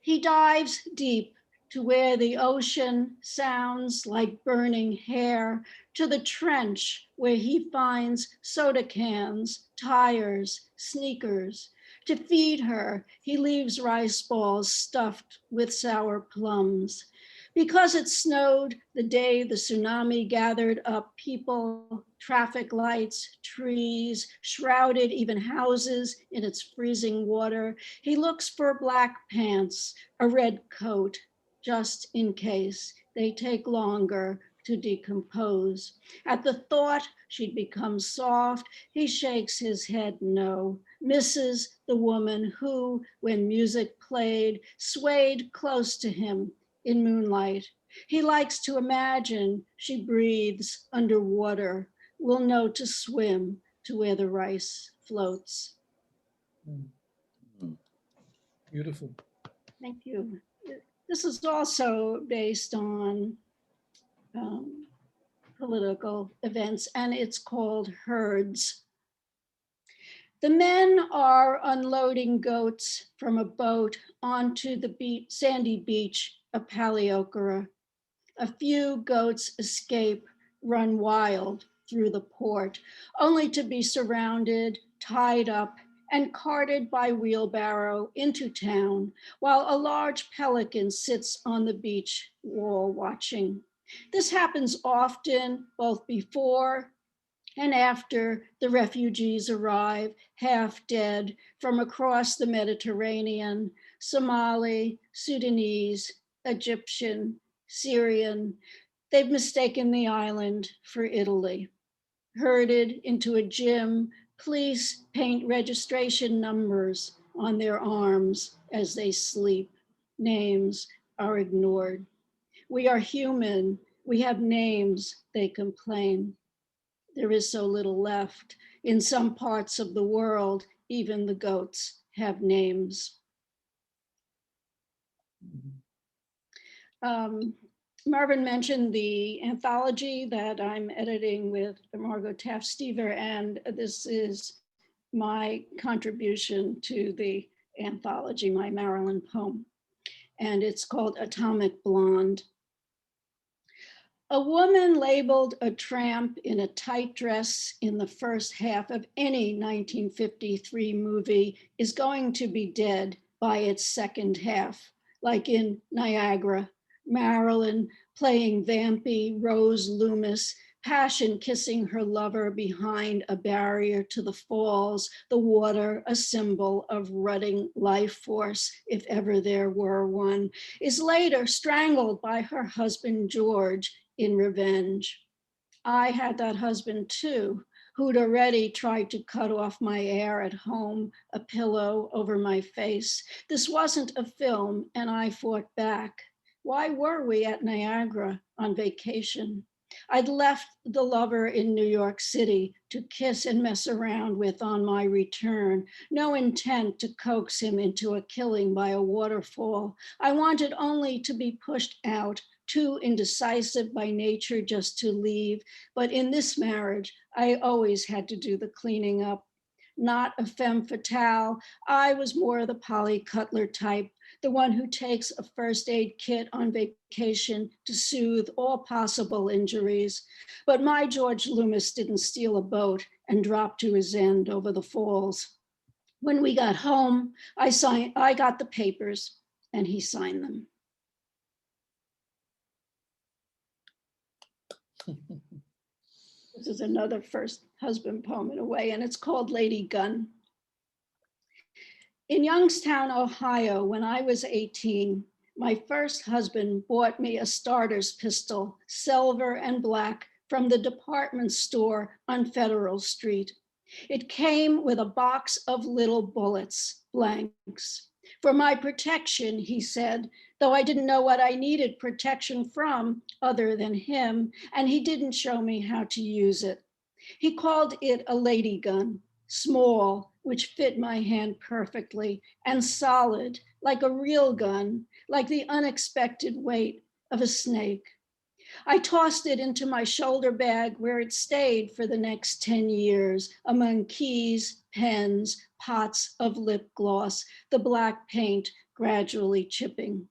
He dives deep to where the ocean sounds like burning hair, to the trench where he finds soda cans, tires, sneakers. To feed her, he leaves rice balls stuffed with sour plums. Because it snowed the day the tsunami gathered up people, traffic lights, trees, shrouded even houses in its freezing water, he looks for black pants, a red coat, just in case they take longer to decompose. At the thought she'd become soft, he shakes his head no, misses the woman who, when music played, swayed close to him in moonlight. He likes to imagine she breathes underwater, will know to swim to where the rice floats. Beautiful. Thank you. This is also based on political events, and it's called Herds. The men are unloading goats from a boat onto the sandy beach of Paleokora. A few goats escape, run wild through the port, only to be surrounded, tied up, and carted by wheelbarrow into town, while a large pelican sits on the beach wall watching. This happens often, both before and after the refugees arrive, half dead, from across the Mediterranean, Somali, Sudanese, Egyptian, Syrian. They've mistaken the island for Italy. Herded into a gym, police paint registration numbers on their arms as they sleep. Names are ignored. We are human. We have names, they complain. There is so little left. In some parts of the world, even the goats have names. Marvin mentioned the anthology that I'm editing with Margot Taft-Stever, and this is my contribution to the anthology, my Maryland poem, and it's called Atomic Blonde. A woman labeled a tramp in a tight dress in the first half of any 1953 movie is going to be dead by its second half, like in Niagara, Marilyn playing vampy Rose Loomis, passion kissing her lover behind a barrier to the falls, the water, a symbol of rutting life force, if ever there were one, is later strangled by her husband George in revenge. I had that husband too, who'd already tried to cut off my air at home, a pillow over my face. This wasn't a film, and I fought back. Why were we at Niagara on vacation? I'd left the lover in New York City to kiss and mess around with on my return. No intent to coax him into a killing by a waterfall. I wanted only to be pushed out, too indecisive by nature just to leave. But in this marriage, I always had to do the cleaning up. Not a femme fatale, I was more the Polly Cutler type, the one who takes a first aid kit on vacation to soothe all possible injuries. But my George Loomis didn't steal a boat and drop to his end over the falls. When we got home, I got the papers and he signed them. This is another first husband poem in a way, and it's called Lady Gun. In Youngstown, Ohio, when I was 18, my first husband bought me a starter's pistol, silver and black, from the department store on Federal Street. It came with a box of little bullets, blanks. For my protection, he said, though I didn't know what I needed protection from other than him, and he didn't show me how to use it. He called it a lady gun, small, which fit my hand perfectly, and solid, like a real gun, like the unexpected weight of a snake. I tossed it into my shoulder bag where it stayed for the next 10 years, among keys, pens, pots of lip gloss, the black paint, gradually chipping.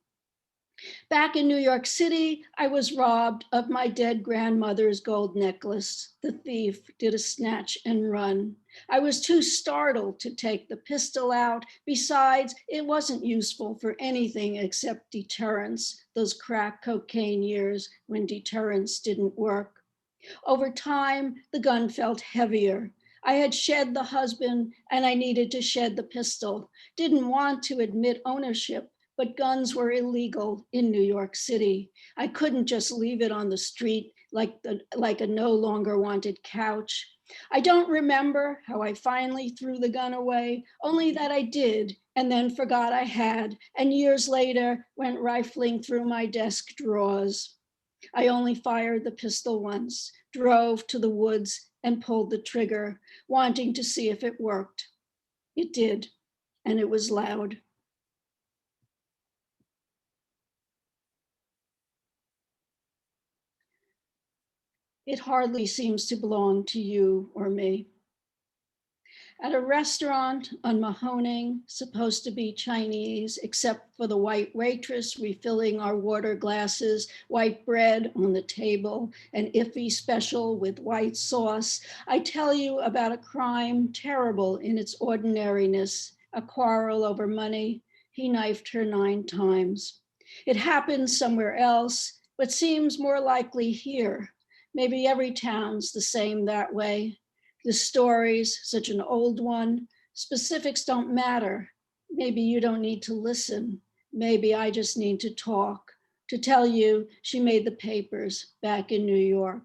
Back in New York City, I was robbed of my dead grandmother's gold necklace. The thief did a snatch and run. I was too startled to take the pistol out. Besides, it wasn't useful for anything except deterrence, those crack cocaine years when deterrence didn't work. Over time, the gun felt heavier. I had shed the husband and I needed to shed the pistol. Didn't want to admit ownership, but guns were illegal in New York City. I couldn't just leave it on the street like a no longer wanted couch. I don't remember how I finally threw the gun away, only that I did and then forgot I had, and years later went rifling through my desk drawers. I only fired the pistol once, drove to the woods and pulled the trigger, wanting to see if it worked. It did, and it was loud. It hardly seems to belong to you or me. At a restaurant on Mahoning, supposed to be Chinese, except for the white waitress refilling our water glasses, white bread on the table, an iffy special with white sauce, I tell you about a crime terrible in its ordinariness, a quarrel over money. He knifed her 9 times. It happened somewhere else, but seems more likely here. Maybe every town's the same that way. The story's such an old one. Specifics don't matter. Maybe you don't need to listen. Maybe I just need to talk, to tell you she made the papers back in New York.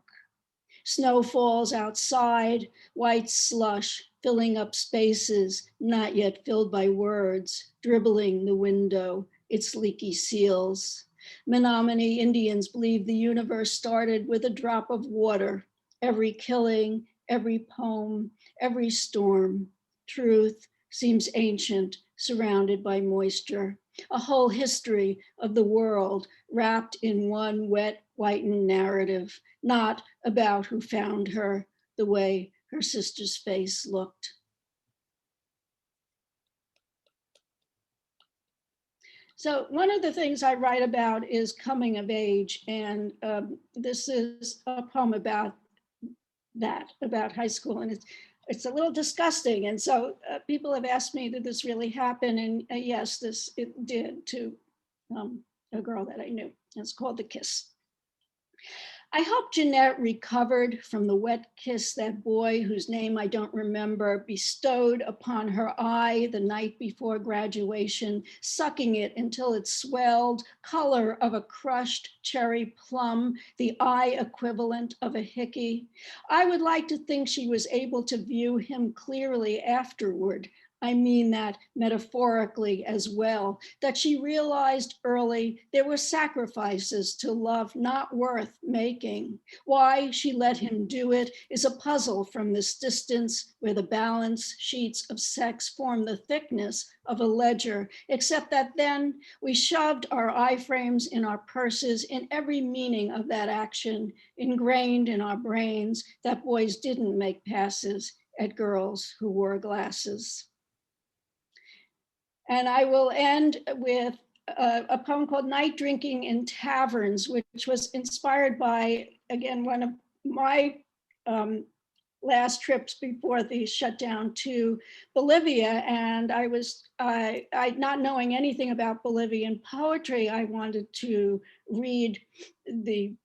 Snow falls outside, white slush filling up spaces not yet filled by words, dribbling the window, its leaky seals. Menominee Indians believe the universe started with a drop of water. Every killing, every poem, every storm. Truth seems ancient, surrounded by moisture. A whole history of the world wrapped in one wet, whitened narrative, not about who found her, the way her sister's face looked. So one of the things I write about is coming of age, and this is a poem about that, about high school, and it's a little disgusting. And so people have asked me, did this really happen? And yes, it did to a girl that I knew. It's called The Kiss. I hope Jeanette recovered from the wet kiss that boy, whose name I don't remember, bestowed upon her eye the night before graduation, sucking it until it swelled, color of a crushed cherry plum, the eye equivalent of a hickey. I would like to think she was able to view him clearly afterward. I mean that metaphorically as well, that she realized early there were sacrifices to love not worth making. Why she let him do it is a puzzle from this distance where the balance sheets of sex form the thickness of a ledger, except that then we shoved our iframes in our purses in every meaning of that action, ingrained in our brains that boys didn't make passes at girls who wore glasses. And I will end with a poem called Night Drinking in Taverns, which was inspired by, again, one of my last trips before the shutdown to Bolivia. And I not knowing anything about Bolivian poetry, I wanted to read the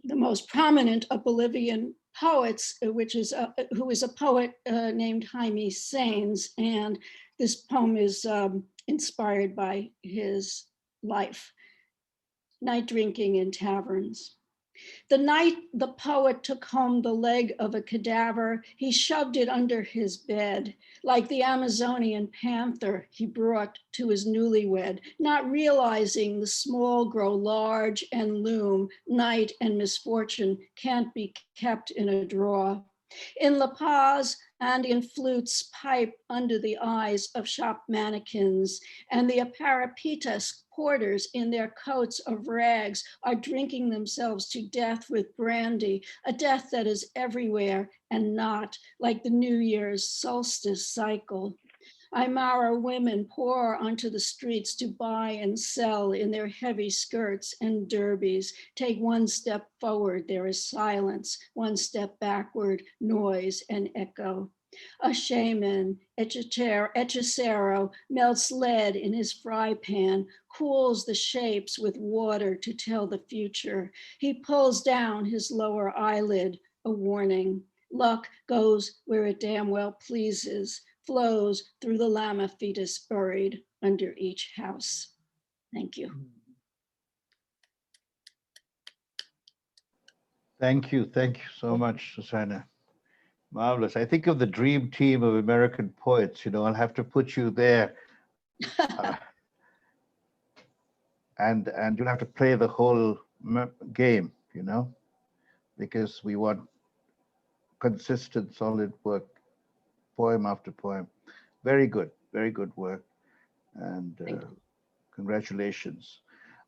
most prominent of Bolivian poets, who is a poet named Jaime Sainz, and this poem is inspired by his life. Night Drinking in Taverns. The night the poet took home the leg of a cadaver, he shoved it under his bed, like the Amazonian panther he brought to his newlywed, not realizing the small grow large and loom, night and misfortune can't be kept in a drawer. In La Paz, Andean flutes pipe under the eyes of shop mannequins, and the Aparapitas porters in their coats of rags are drinking themselves to death with brandy, a death that is everywhere and not like the New Year's solstice cycle. Aymara women pour onto the streets to buy and sell in their heavy skirts and derbies. Take one step forward, there is silence. One step backward, noise and echo. A shaman, hechicero, melts lead in his fry pan, cools the shapes with water to tell the future. He pulls down his lower eyelid, a warning. Luck goes where it damn well pleases, flows through the llama fetus buried under each house. Thank you. Thank you so much, Susana. Marvelous. I think of the dream team of American poets. You know, I'll have to put you there, and you'll have to play the whole game. You know, because we want consistent, solid work, poem after poem. Very good work, and congratulations.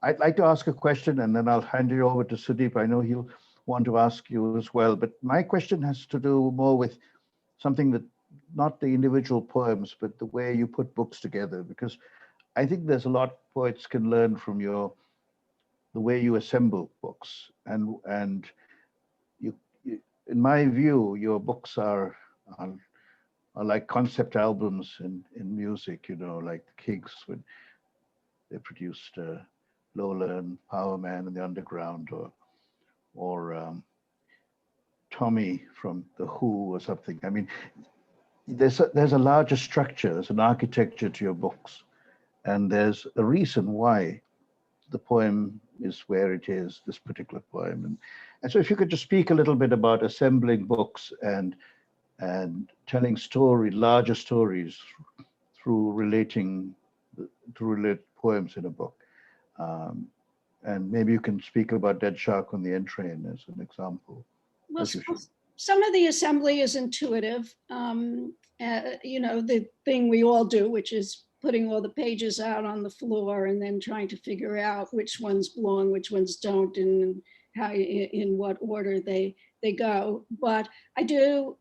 I'd like to ask a question, and then I'll hand it over to Sudeep. I know he'll want to ask you as well, but my question has to do more with something that, not the individual poems, but the way you put books together, because I think there's a lot poets can learn from the way you assemble books, and you in my view, your books are like concept albums in music, you know, like the Kinks when they produced Lola and Power Man and the Underground, or Tommy from The Who or something. I mean, there's a larger structure, there's an architecture to your books, and there's a reason why the poem is where it is, this particular poem. And so if you could just speak a little bit about assembling books and telling larger stories through to relate poems in a book. And maybe you can speak about Dead Shark on the N-Train as an example. Well, some of the assembly is intuitive. You know, the thing we all do, which is putting all the pages out on the floor and then trying to figure out which ones belong, which ones don't, and how, in what order they go. But I do,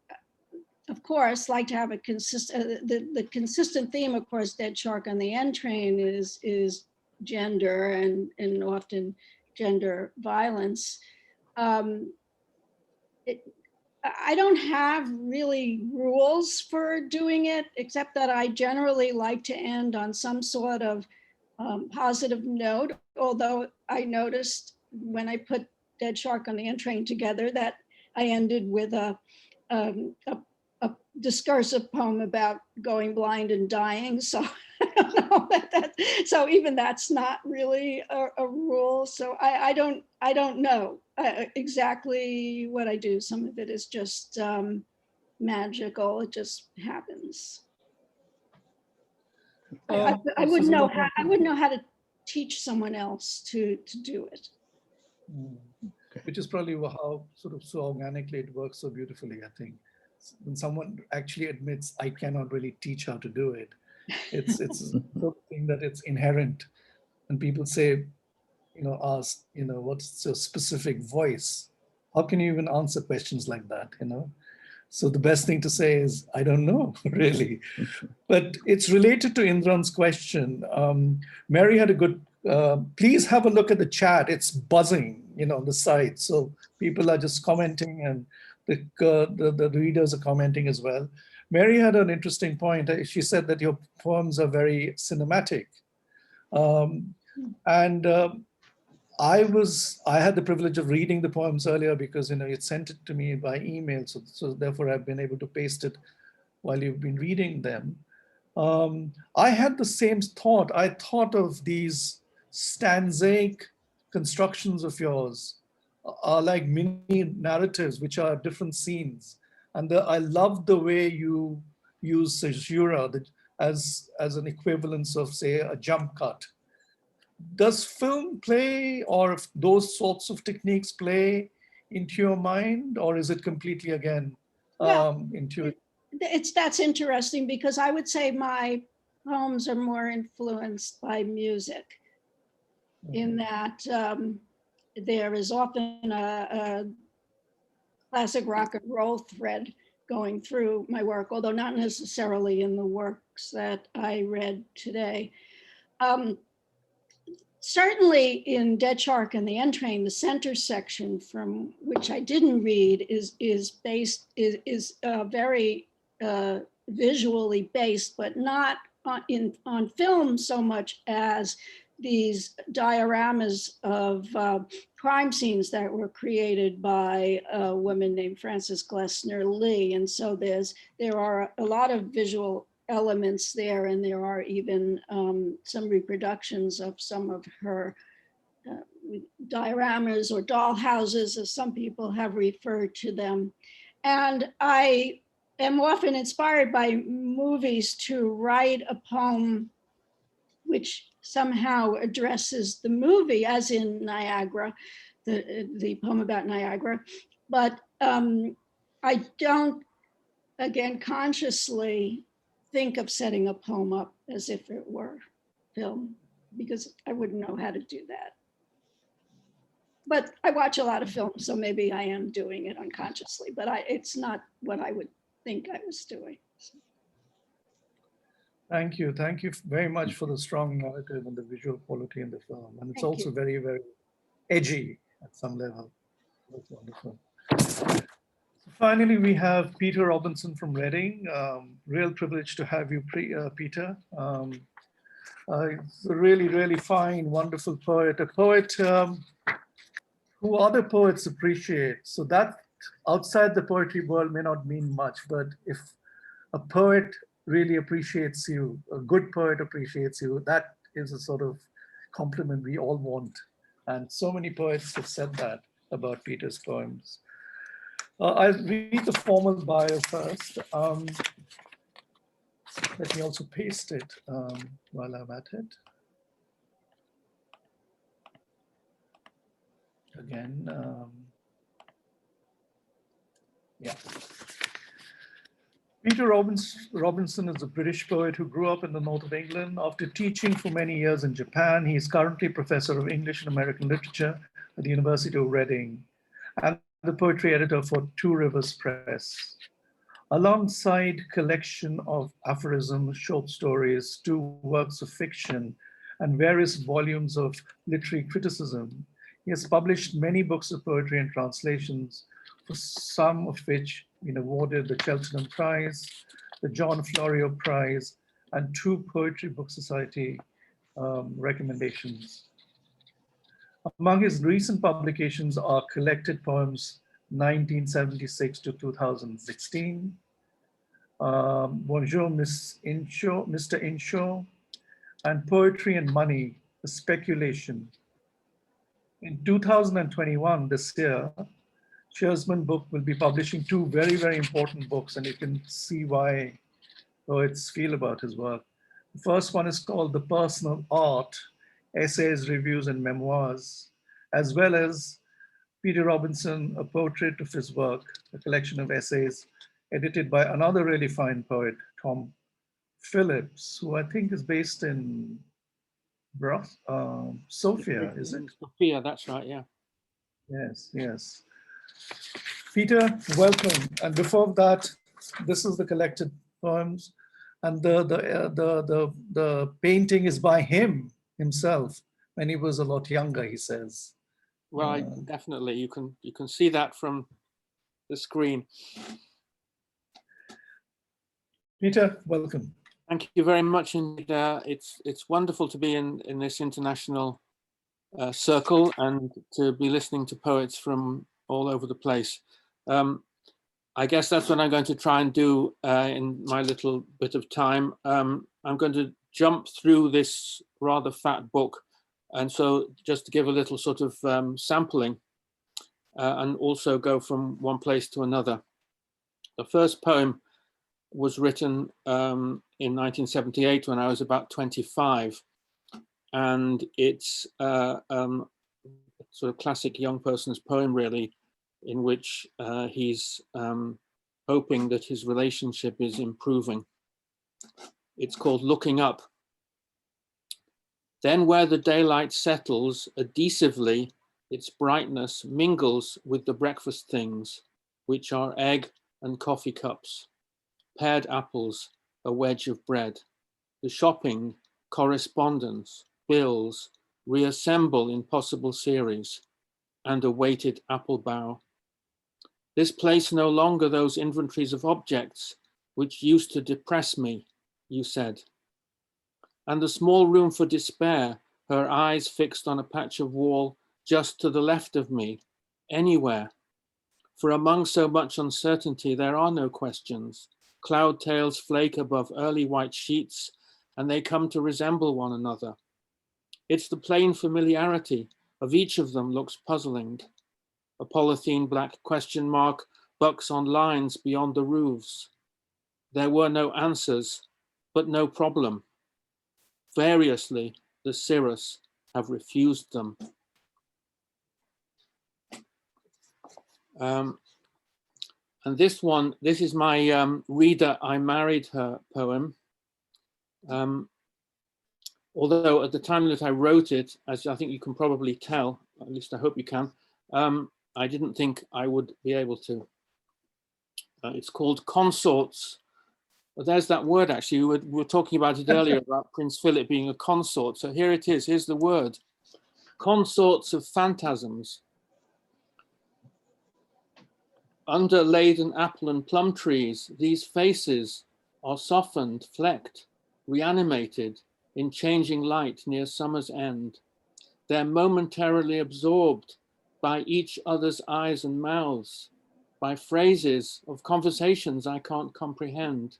of course, like to have a consistent, the consistent theme, of course, Dead Shark on the N-Train is gender and often gender violence. I don't have really rules for doing it, except that I generally like to end on some sort of positive note. Although I noticed when I put Dead Shark on the N-Train together that I ended with a discursive poem about going blind and dying. So I don't know so even that's not really a rule. So I don't know exactly what I do. Some of it is just magical. It just happens. I wouldn't know how to teach someone else to do it. Which is probably how so organically it works so beautifully, I think. When someone actually admits, I cannot really teach how to do it, it's something that it's inherent. And people say, ask, what's your specific voice? How can you even answer questions like that, So the best thing to say is, I don't know, really. But it's related to Indran's question. Mary had a good, please have a look at the chat. It's buzzing, on the side. So people are just commenting, and the readers are commenting as well. Mary had an interesting point. She said that your poems are very cinematic. I had the privilege of reading the poems earlier because it sent it to me by email, so therefore I've been able to paste it while you've been reading them. I had the same thought. I thought of these stanzaic constructions of yours are like mini narratives, which are different scenes, and I love the way you use caesura as an equivalence of, say, a jump cut. Does film play, or those sorts of techniques play into your mind, or is it completely, again, intuitive? That's interesting, because I would say my poems are more influenced by music, in that there is often a classic rock and roll thread going through my work, although not necessarily in the works books that I read today. Certainly in Dead Shark and the End Train, the center section, from which I didn't read, is very visually based, but not on film so much as these dioramas of crime scenes that were created by a woman named Frances Glessner Lee. And so there are a lot of visual elements there, and there are even some reproductions of some of her dioramas or doll houses, as some people have referred to them. And I am often inspired by movies to write a poem which somehow addresses the movie, as in Niagara, the poem about Niagara. But I don't, again, consciously think of setting a poem up as if it were film, because I wouldn't know how to do that. But I watch a lot of films, so maybe I am doing it unconsciously, but it's not what I would think I was doing. So. Thank you very much for the strong narrative and the visual quality in the film. And it's also very, very edgy at some level. That's wonderful. Finally, we have Peter Robinson from Reading. Real privilege to have you, Peter. He's a really, really fine, wonderful poet, a poet who other poets appreciate. So that outside the poetry world may not mean much, but if a poet really appreciates you, a good poet appreciates you, that is a sort of compliment we all want. And so many poets have said that about Peter's poems. I'll read the formal bio first. Let me also paste it while I'm at it. Again, yeah. Peter Robinson is a British poet who grew up in the north of England. After teaching for many years in Japan, he is currently Professor of English and American Literature at the University of Reading and the poetry editor for Two Rivers Press. Alongside collection of aphorisms, short stories, 2 works of fiction, and various volumes of literary criticism, he has published many books of poetry and translations, for some of which been awarded the Cheltenham Prize, the John Florio Prize, and 2 Poetry Book Society recommendations. Among his recent publications are Collected Poems 1976 to 2016, Bonjour, Mr. Inshaw, and Poetry and Money, A Speculation. In 2021, this year, Shearsman Book will be publishing 2 very, very important books, and you can see why poets feel about his work. The first one is called The Personal Art, Essays, Reviews, and Memoirs, as well as Peter Robinson, A Portrait of His Work, a collection of essays edited by another really fine poet, Tom Phillips, who I think is based in Sofia, is it? Sofia, that's right, yeah. Yes, yes. Peter, welcome. And before that, this is the collected poems, and the painting is by himself when he was a lot younger, he says. Well, definitely, you can see that from the screen. Peter, welcome. Thank you very much indeed. It's wonderful to be in this international circle and to be listening to poets from all over the place. I guess that's what I'm going to try and do in my little bit of time. I'm going to jump through this rather fat book, and so just to give a little sort of sampling and also go from one place to another. The first poem was written in 1978 when I was about 25, and it's sort of classic young person's poem, really, in which he's hoping that his relationship is improving. It's called Looking Up. Then where the daylight settles adhesively, its brightness mingles with the breakfast things, which are egg and coffee cups, pared apples, a wedge of bread. the shopping, correspondence, bills, reassemble in possible series, and a weighted apple bough. This place no longer those inventories of objects which used to depress me, you said. And the small room for despair, her eyes fixed on a patch of wall just to the left of me, anywhere. For among so much uncertainty, there are no questions. Cloud tails flake above early white sheets, and they come to resemble one another. It's the plain familiarity of each of them looks puzzling. A polythene black question mark bucks on lines beyond the roofs. There were no answers, but no problem. Variously, the cirrus have refused them. And this one, this is my Reader, I Married Her poem. Although at the time that I wrote it, as I think you can probably tell, at least I hope you can, I didn't think I would be able to. It's called Consorts. Well, there's that word actually, we were talking about it earlier about Prince Philip being a consort. So here it is, here's the word. Consorts of phantasms. Under laden apple and plum trees, these faces are softened, flecked, reanimated in changing light near summer's end. They're momentarily absorbed by each other's eyes and mouths, by phrases of conversations I can't comprehend,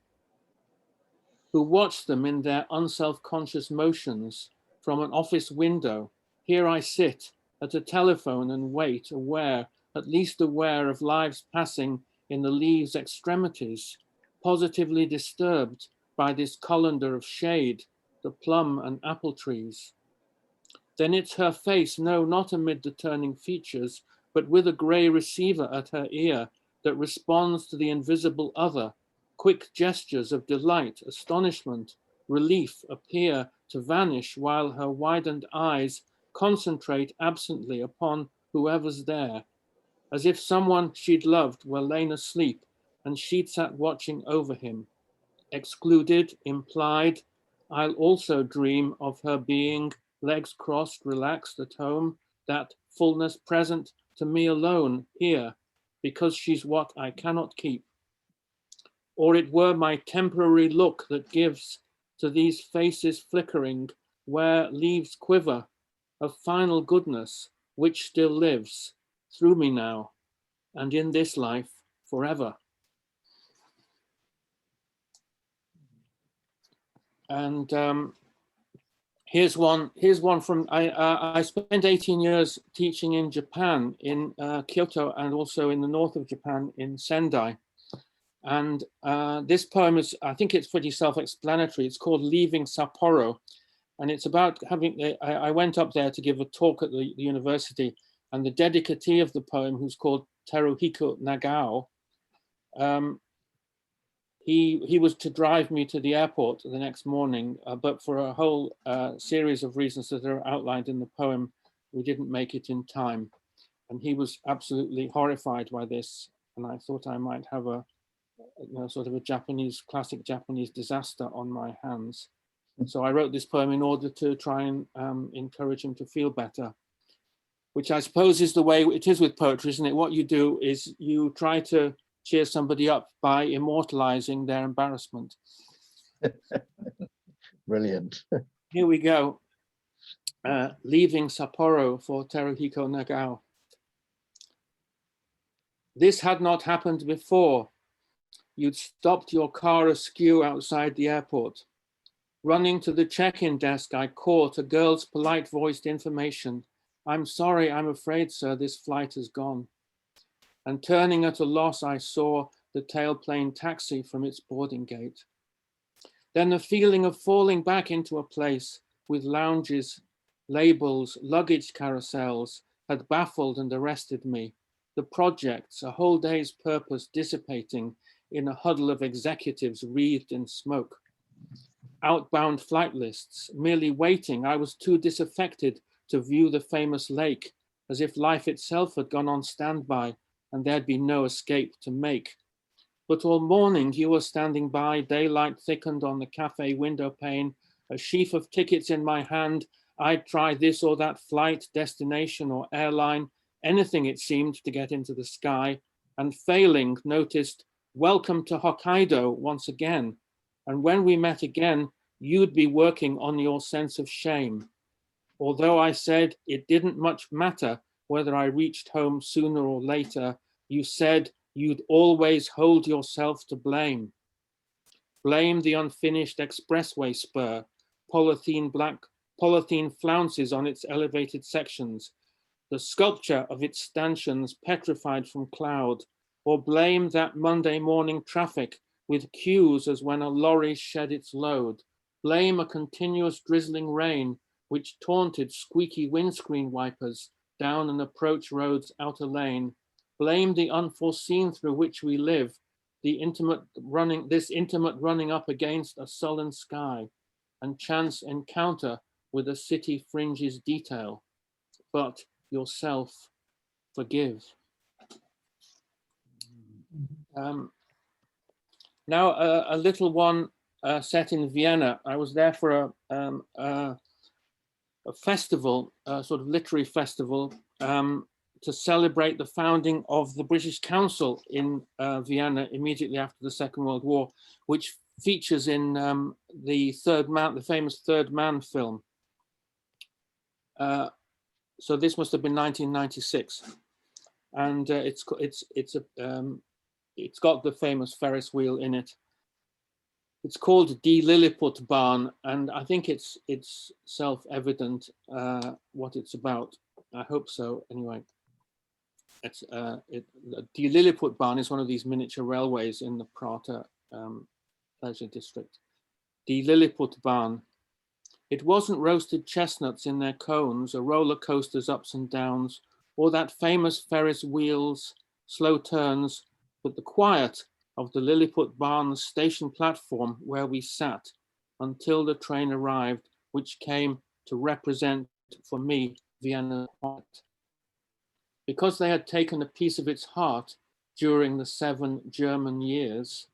who watch them in their unself-conscious motions from an office window. Here I sit at a telephone and wait, aware, at least aware of lives passing in the leaves' extremities, positively disturbed by this colander of shade, the plum and apple trees. Then it's her face, no, not amid the turning features, but with a grey receiver at her ear that responds to the invisible other. Quick gestures of delight, astonishment, relief appear to vanish while her widened eyes concentrate absently upon whoever's there, as if someone she'd loved were lain asleep and she'd sat watching over him. Excluded, implied, I'll also dream of her being legs crossed, relaxed at home, that fullness present to me alone here, because she's what I cannot keep. Or it were my temporary look that gives to these faces flickering, where leaves quiver, of final goodness, which still lives through me now, and in this life forever. And here's one from, I spent 18 years teaching in Japan, in Kyoto, and also in the north of Japan, in Sendai. And this poem is, I think it's pretty self-explanatory. It's called Leaving Sapporo. And it's about having, I went up there to give a talk at the university, and the dedicatee of the poem, who's called Teruhiko Nagao, he was to drive me to the airport the next morning, but for a whole series of reasons that are outlined in the poem, we didn't make it in time. And he was absolutely horrified by this. And I thought I might have a, sort of a classic Japanese disaster on my hands. And so I wrote this poem in order to try and encourage him to feel better, which I suppose is the way it is with poetry, isn't it? What you do is you try to cheer somebody up by immortalizing their embarrassment. Brilliant. Here we go. Leaving Sapporo for Teruhiko Nagao. This had not happened before. You'd stopped your car askew outside the airport. Running to the check-in desk, I caught a girl's polite voiced information. I'm sorry, I'm afraid, sir, this flight has gone. And turning at a loss, I saw the tailplane taxi from its boarding gate. Then the feeling of falling back into a place with lounges, labels, luggage carousels had baffled and arrested me. The projects, a whole day's purpose dissipating in a huddle of executives wreathed in smoke. Outbound flight lists, merely waiting. I was too disaffected to view the famous lake, as if life itself had gone on standby and there'd be no escape to make. but all morning you were standing by, daylight thickened on the cafe window pane, a sheaf of tickets in my hand. I'd try this or that flight, destination or airline, anything it seemed to get into the sky, and failing, noticed, welcome to Hokkaido once again. And when we met again, you'd be working on your sense of shame. Although I said it didn't much matter whether I reached home sooner or later, you said you'd always hold yourself to blame. Blame the unfinished expressway spur, polythene flounces on its elevated sections, the sculpture of its stanchions petrified from cloud, or blame that Monday morning traffic with queues as when a lorry shed its load. Blame a continuous drizzling rain which taunted squeaky windscreen wipers down an approach road's outer lane. Blame the unforeseen through which we live, this intimate running up against a sullen sky, and chance encounter with a city fringe's detail. But yourself forgive. Now a little one set in Vienna. I was there for a festival, a sort of literary festival, to celebrate the founding of the British Council in Vienna immediately after the Second World War, which features in the famous Third Man film. So this must have been 1996, and it's got the famous Ferris wheel in it. It's called Die Lilliputbahn, and I think it's self-evident what it's about. I hope so. Anyway, Die Lilliputbahn is one of these miniature railways in the Prater pleasure district. Die Lilliputbahn. It wasn't roasted chestnuts in their cones, or roller coasters ups and downs, or that famous Ferris wheel's slow turns, but the quiet of the Lilliputbahn station platform where we sat until the train arrived, which came to represent for me Vienna quiet. Because they had taken a piece of its heart during the 7 German years,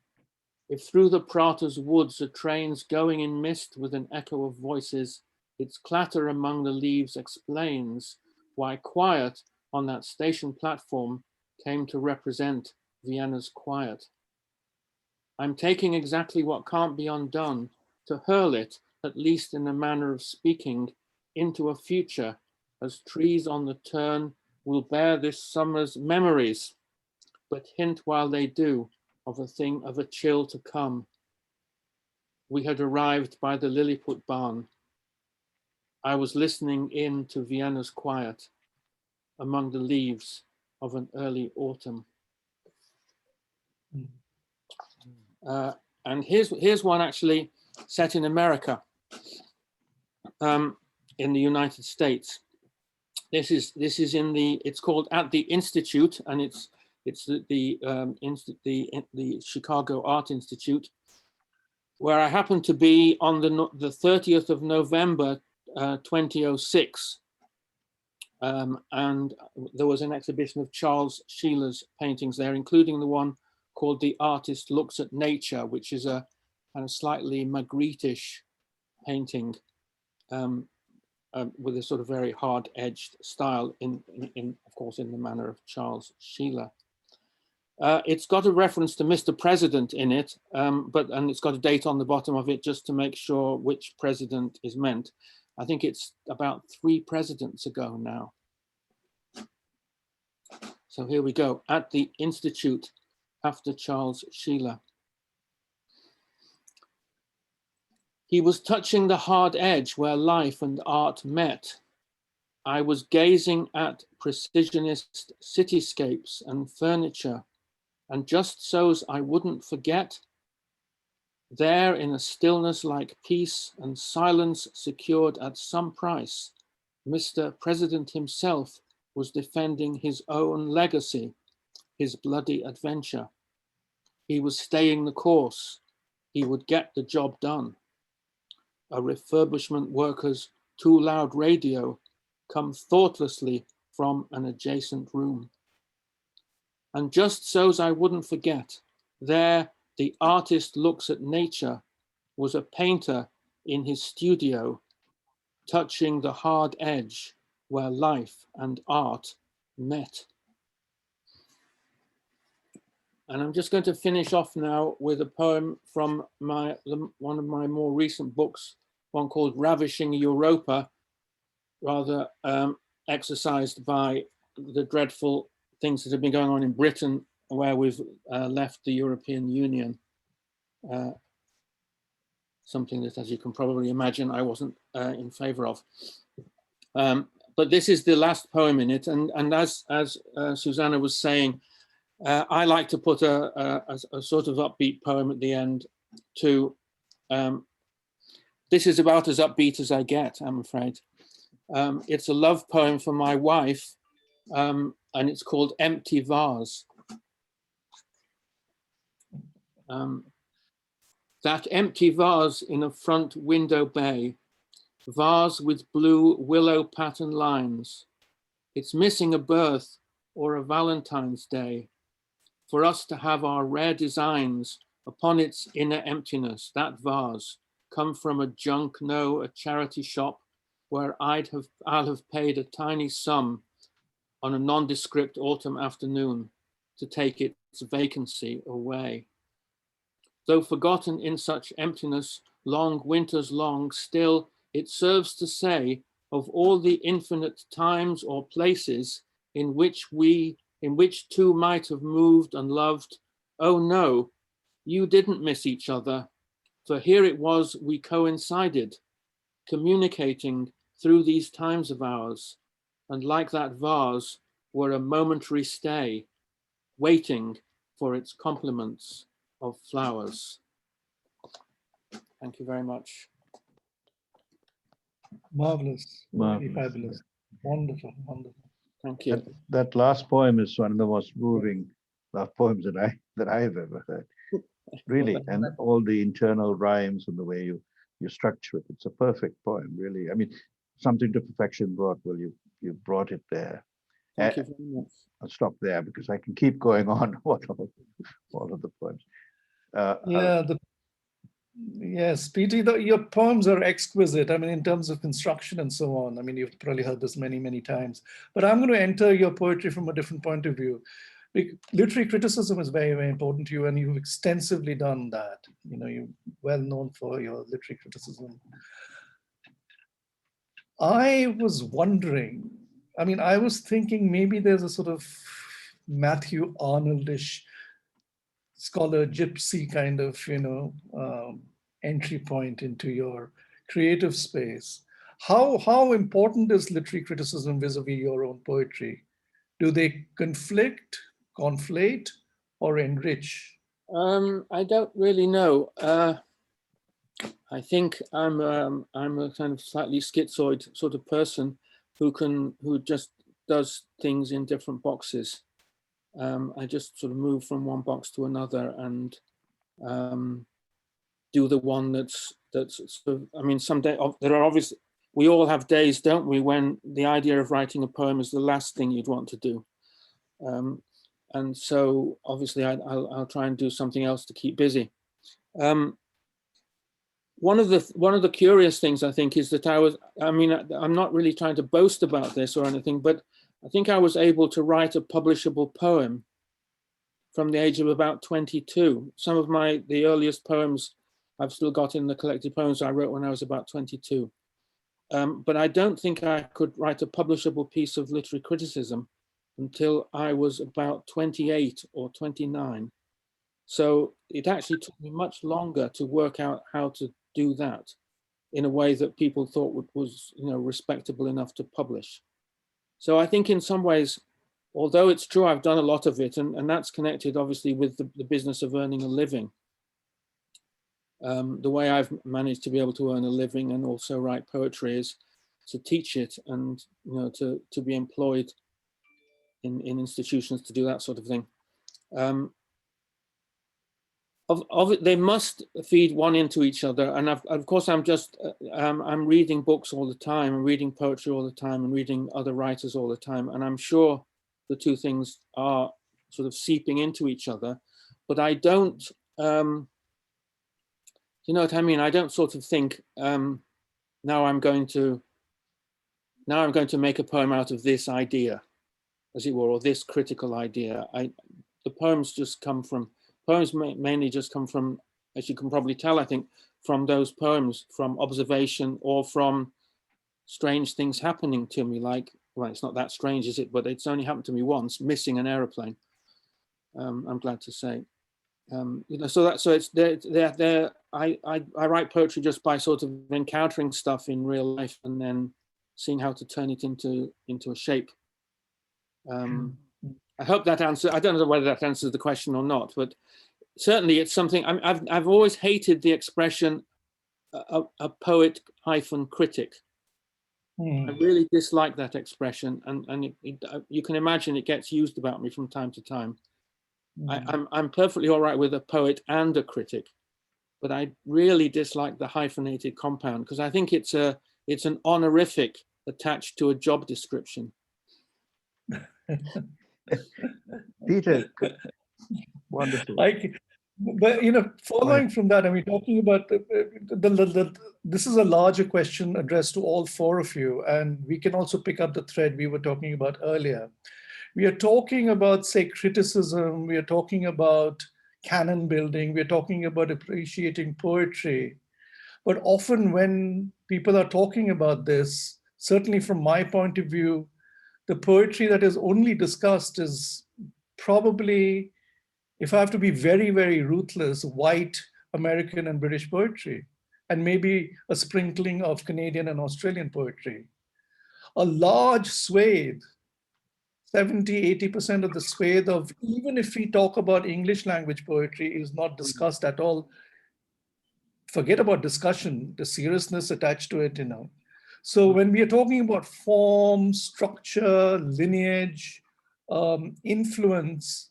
if through the Prater's woods a train's going in mist with an echo of voices, its clatter among the leaves explains why quiet on that station platform came to represent Vienna's quiet. I'm taking exactly what can't be undone to hurl it, at least in a manner of speaking, into a future, as trees on the turn will bear this summer's memories, but hint while they do of a chill to come. We had arrived by the Lilliputbahn. I was listening in to Vienna's quiet among the leaves of an early autumn. And here's one actually set in America, in the United States. This is in it's called At the Institute, and it's the Chicago Art Institute, where I happened to be on the 30th of November, 2006. And there was an exhibition of Charles Sheeler's paintings there, including the one called The Artist Looks at Nature, which is a kind of slightly Magritte-ish painting with a sort of very hard-edged style, of course, in the manner of Charles Sheeler. It's got a reference to Mr. President in it, and it's got a date on the bottom of it just to make sure which president is meant. I think it's about 3 presidents ago now. So here we go, At the Institute, after Charles Sheeler. He was touching the hard edge where life and art met. I was gazing at precisionist cityscapes and furniture, and just so's I wouldn't forget, there in a stillness like peace and silence secured at some price, Mr. President himself was defending his own legacy, his bloody adventure. He was staying the course. He would get the job done. A refurbishment worker's too loud radio come thoughtlessly from an adjacent room. And just so's I wouldn't forget, There, the artist looks at nature, was a painter in his studio, touching the hard edge where life and art met. And I'm just going to finish off now with a poem from one of my more recent books, one called Ravishing Europa, rather exercised by the dreadful things that have been going on in Britain, where we've left the European Union. Something that, as you can probably imagine, I wasn't in favor of. But this is the last poem in it. And as Susana was saying, I like to put a sort of upbeat poem at the end too. This is about as upbeat as I get, I'm afraid. It's a love poem for my wife, and it's called Empty Vase. That empty vase in a front window bay, vase with blue willow pattern lines. It's missing a birth or a Valentine's Day. For us to have our rare designs upon its inner emptiness, that vase, come from a a charity shop where I'll have paid a tiny sum on a nondescript autumn afternoon to take its vacancy away. Though forgotten in such emptiness, long winters long, still it serves to say of all the infinite times or places in which two might have moved and loved, oh no, you didn't miss each other, for here it was we coincided, communicating through these times of ours, and like that vase were a momentary stay, waiting for its compliments of flowers. Thank you very much. Marvelous, really Marvelous. fabulous, wonderful, wonderful. Thank you. That last poem is one of the most moving love poems that I've ever heard. Really, and all the internal rhymes and the way you structure it. It's a perfect poem, really. I mean, something to perfection brought. Well, you brought it there. Thank you very much. I'll stop there because I can keep going on all of the poems. Yes, PT, your poems are exquisite. I mean, in terms of construction and so on. I mean, you've probably heard this many, many times. But I'm going to enter your poetry from a different point of view. Literary criticism is very, very important to you, and you've extensively done that. You know, you're well known for your literary criticism. I was wondering, I mean, I was thinking maybe there's a sort of Matthew Arnoldish scholar gypsy kind of, entry point into your creative space. How important is literary criticism vis-a-vis your own poetry? Do they conflict, conflate, or enrich? I don't really know. I think I'm a kind of slightly schizoid sort of person who just does things in different boxes. I just sort of move from one box to another and do the one that's sort of, I mean, someday there are obviously, we all have days, don't we, when the idea of writing a poem is the last thing you'd want to do. And so obviously I'll try and do something else to keep busy. One of the curious things I think is that I'm not really trying to boast about this or anything, but I think I was able to write a publishable poem from the age of about 22. Some of the earliest poems I've still got in the collected poems I wrote when I was about 22. But I don't think I could write a publishable piece of literary criticism until I was about 28 or 29. So it actually took me much longer to work out how to do that in a way that people thought was respectable enough to publish. So I think in some ways, although it's true I've done a lot of it, and that's connected obviously with the business of earning a living. The way I've managed to be able to earn a living and also write poetry is to teach it and to be employed in institutions to do that sort of thing. They must feed one into each other, and of course I'm reading books all the time, and reading poetry all the time, and reading other writers all the time, and I'm sure the two things are sort of seeping into each other. but I don't, you know what I mean? I don't sort of think, now I'm going to make a poem out of this idea, as it were, or this critical idea. The poems just come from, mainly just come from, as you can probably tell, I think, from those poems, from observation or from strange things happening to me, like, well, it's not that strange, is it? But it's only happened to me once, missing an aeroplane, I'm glad to say. You know, so it's there. I write poetry just by sort of encountering stuff in real life and then seeing how to turn it into a shape. I hope that answers. I don't know whether that answers the question or not, but certainly it's something. I've always hated the expression a poet hyphen critic. I really dislike that expression, and you can imagine it gets used about me from time to time. I'm perfectly all right with a poet and a critic, but I really dislike the hyphenated compound because I think it's an honorific attached to a job description. Peter, wonderful. But you know, following from that, I mean, talking about this is a larger question addressed to all four of you, and we can also pick up the thread we were talking about earlier. We are talking about, say, criticism. We are talking about canon building. We are talking about appreciating poetry. But often when people are talking about this, certainly from my point of view, the poetry that is only discussed is probably, if I have to be very, very ruthless, white American and British poetry, and maybe a sprinkling of Canadian and Australian poetry. A large swathe, 70–80% of the swathe of, even if we talk about English language poetry, is not discussed at all. Forget about discussion, the seriousness attached to it, you know. So when we are talking about form, structure, lineage, influence,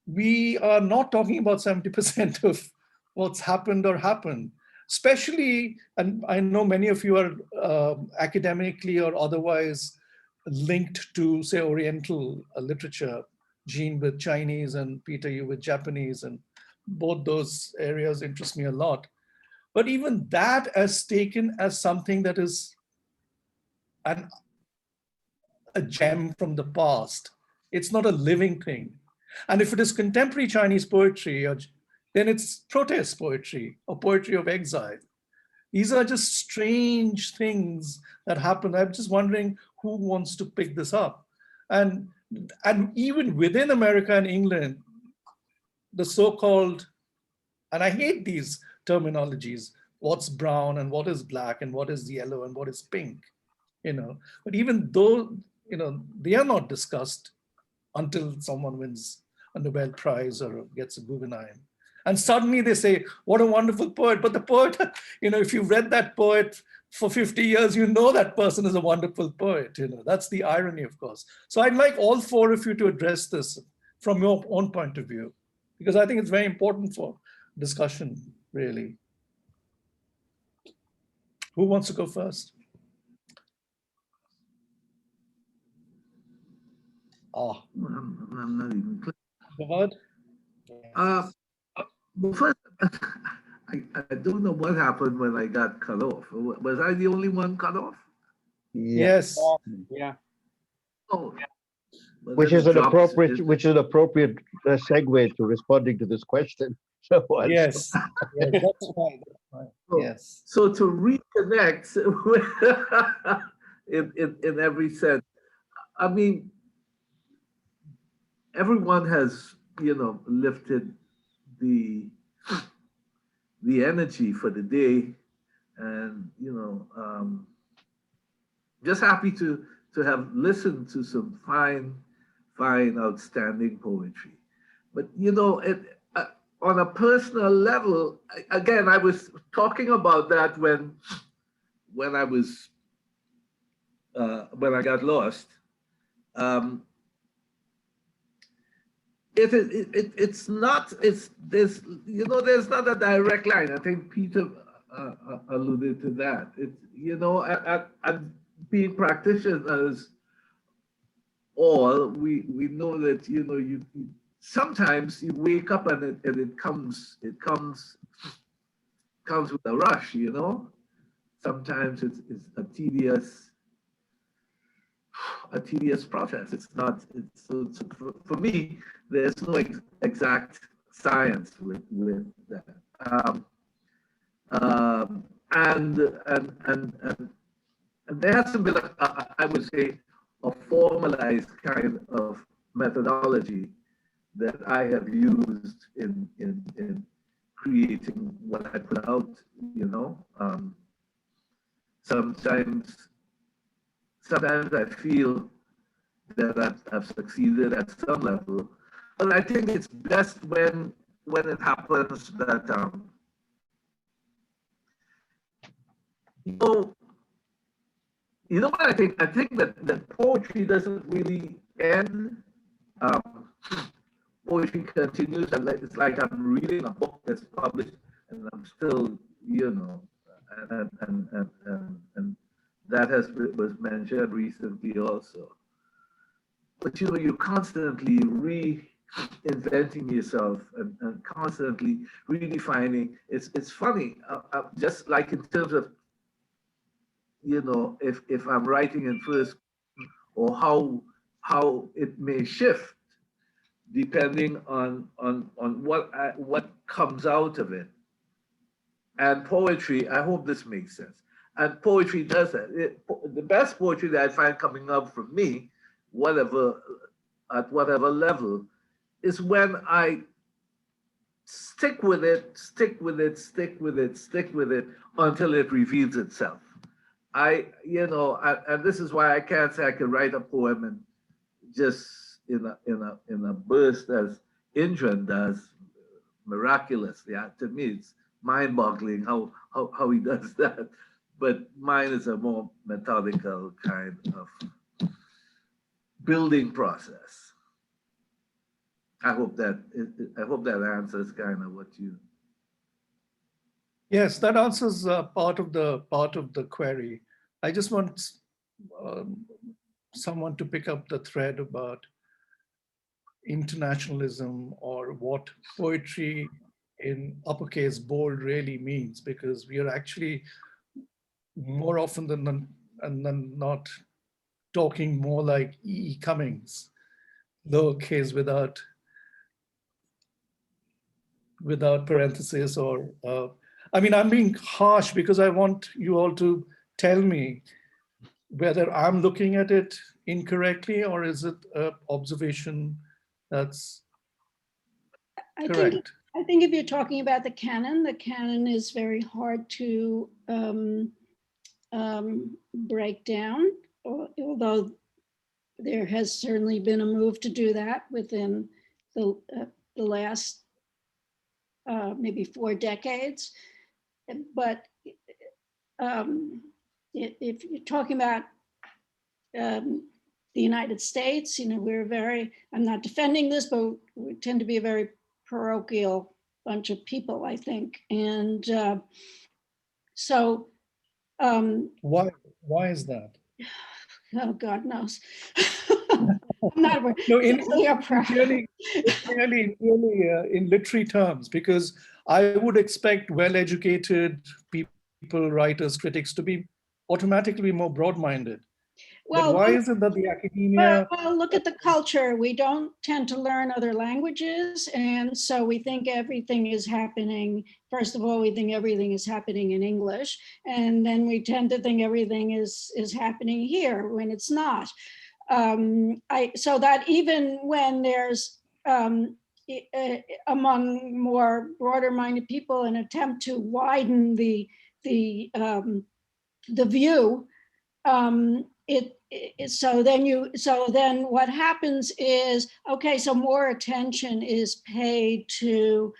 we are not talking about 70% of what's happened or happened. Especially, and I know many of you are academically or otherwise linked to, say, Oriental literature, Jeanne with Chinese and Peter, you with Japanese, and both those areas interest me a lot. But even that is taken as something that is a gem from the past. It's not a living thing. And if it is contemporary Chinese poetry, then it's protest poetry or poetry of exile. These are just strange things that happen. I'm just wondering who wants to pick this up. And even within America and England, the so-called, and I hate these terminologies, what's brown and what is black and what is yellow and what is pink, you know. But even though, you know, they are not discussed until someone wins a Nobel Prize or gets a Guggenheim. And suddenly they say, what a wonderful poet. But the poet, you know, if you've read that poet for 50 years, you know that person is a wonderful poet. You know, that's the irony, of course. So I'd like all four of you to address this from your own point of view, because I think it's very important for discussion, really. Who wants to go first? Oh, I'm not even clear. Dawad? Well, first, I don't know what happened when I got cut off. Was I the only one cut off? Yes. Yeah. Oh, well, Which then is it an drops. appropriate segue to responding to this question. So Yes. Yes, that's fine. That's fine. Yes. So to reconnect in every sense, I mean, everyone has, you know, lifted the energy for the day, and you know, just happy to have listened to some fine, outstanding poetry. But you know, on a personal level, again, I was talking about that when I was when I got lost. It's not, there's, you know, there's not a direct line. I think Peter alluded to that. It's, you know, at being practitioners all, we know that, you know, sometimes you wake up and it comes with a rush, you know. Sometimes it's a tedious process. It's not. It's so for me. There's no exact science with that. And there hasn't been, I would say, a formalized kind of methodology that I have used in creating what I put out, you know. Sometimes I feel that I've succeeded at some level, but I think it's best when it happens that, you know what I think? I think that poetry doesn't really end. Poetry continues, and it's like I'm reading a book that's published, and I'm still, you know, and that was mentioned recently also. But you know, you're constantly reinventing yourself and constantly redefining. It's funny, just like in terms of, you know, if I'm writing in first, or how it may shift depending on what comes out of it. And poetry, I hope this makes sense. And poetry does that. The best poetry that I find coming up from me, at whatever level, is when I stick with it until it reveals itself. You know, and this is why I can't say I can write a poem and just in a burst as Indran does, miraculously. To me, it's mind-boggling how he does that. But mine is a more methodical kind of building process. I hope that answers kind of what you. Yes, that answers part of the query. I just want someone to pick up the thread about internationalism, or what poetry in uppercase bold really means, because we are actually more often than not talking more like E. Cummings, lowercase without parentheses, or I mean, I'm being harsh because I want you all to tell me whether I'm looking at it incorrectly, or is it an observation that's correct? I think if you're talking about the canon is very hard to break down, although there has certainly been a move to do that within the last maybe 4 decades. But if you're talking about the United States, you know, I'm not defending this, but we tend to be a very parochial bunch of people, I think. And so. Why is that? Oh, God knows. I'm not aware. No, clearly in literary terms, because I would expect well-educated people, writers, critics to be automatically more broad-minded. Well, but why is it that the academia... Well, look at the culture. We don't tend to learn other languages. And so we think everything is happening. First of all, we think everything is happening in English. And then we tend to think everything is happening here when it's not. So that even when there's among more broader-minded people an attempt to widen the view, so then what happens is, okay, so more attention is paid to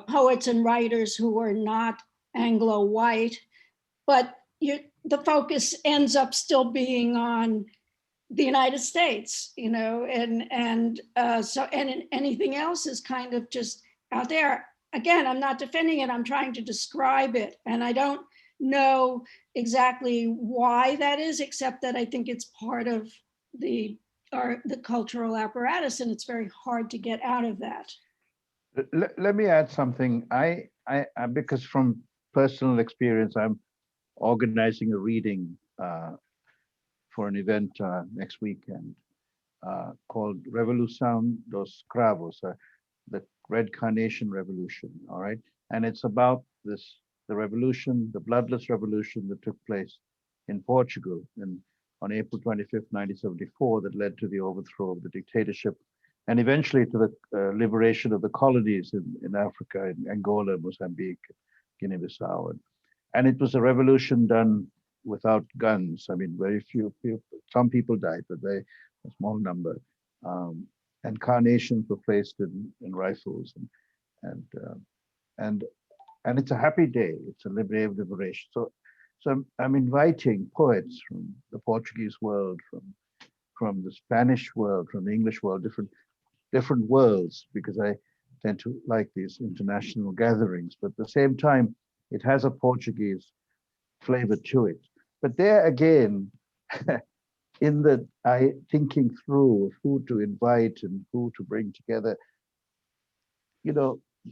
poets and writers who are not Anglo-white, but the focus ends up still being on the United States, you know, and anything else is kind of just out there. Again, I'm not defending it, I'm trying to describe it, and I don't know exactly why that is, except that I think it's part of the the cultural apparatus, and it's very hard to get out of that. Let me add something. Because from personal experience, I'm organizing a reading for an event next weekend called Revolução dos Cravos, the Red Carnation Revolution. All right, and it's about the revolution, the bloodless revolution that took place in Portugal on April 25th, 1974, that led to the overthrow of the dictatorship and eventually to the liberation of the colonies in Africa, in Angola, Mozambique, Guinea-Bissau. And it was a revolution done without guns. I mean, very few people, some people died, but a small number. And carnations were placed in rifles. And it's a happy day. It's a day of liberation. So I'm inviting poets from the Portuguese world, from the Spanish world, from the English world, different worlds, because I tend to like these international gatherings. But at the same time, it has a Portuguese flavor to it. But there again, in the thinking through of who to invite and who to bring together,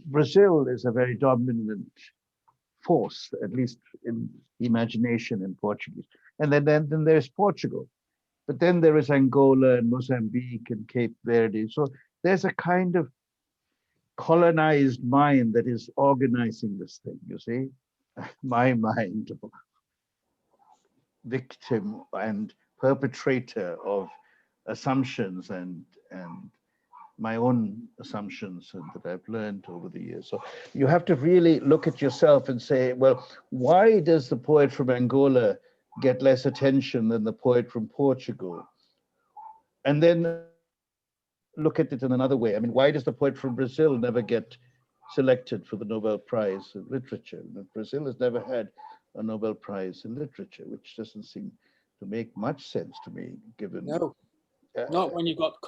Brazil is a very dominant force, at least in imagination in Portuguese. And then there's Portugal. But then there is Angola and Mozambique and Cape Verde. So there's a kind of colonized mind that is organizing this thing, you see? My mind, victim and perpetrator of assumptions and my own assumptions that I've learned over the years. So you have to really look at yourself and say, well, why does the poet from Angola get less attention than the poet from Portugal? And then look at it in another way. I mean, why does the poet from Brazil never get selected for the Nobel Prize in Literature? Brazil has never had a Nobel Prize in Literature, which doesn't seem to make much sense to me, given... No, not when you've got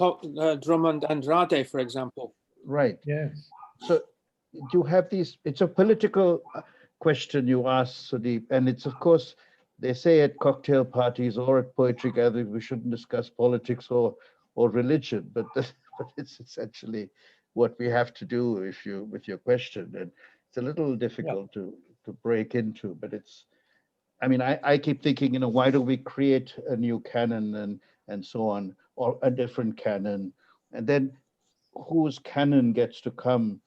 Drummond Andrade, for example. Right. Yes. So you have these, it's a political question you ask, Sudeep, and it's, of course, they say at cocktail parties or at poetry gatherings, we shouldn't discuss politics or religion, but it's essentially what we have to do with your question. And it's a little difficult to break into, but it's, I mean, I keep thinking, why don't we create a new canon and so on, or a different canon, and then whose canon gets to come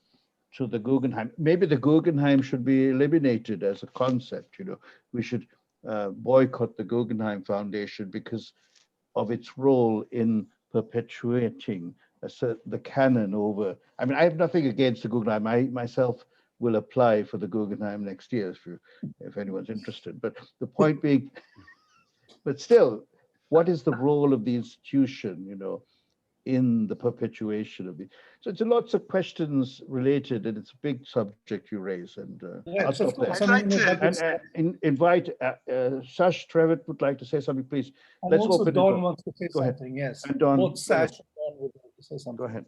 to the Guggenheim? Maybe the Guggenheim should be eliminated as a concept. We should boycott the Guggenheim Foundation because of its role in perpetuating the canon over. I mean, I have nothing against the Guggenheim. I myself will apply for the Guggenheim next year if anyone's interested. But the point being, but still, what is the role of the institution, in the perpetuation of the? So it's lots of questions related, and it's a big subject you raise. And I'll Yes, of stop there. course. I mean, And invite Sash Trevitt would like to say something, please. and Let's also open Dawn it up. wants to say Go ahead. something. Yes. And Dawn, Both Sash and Dawn would like to say something. Go ahead.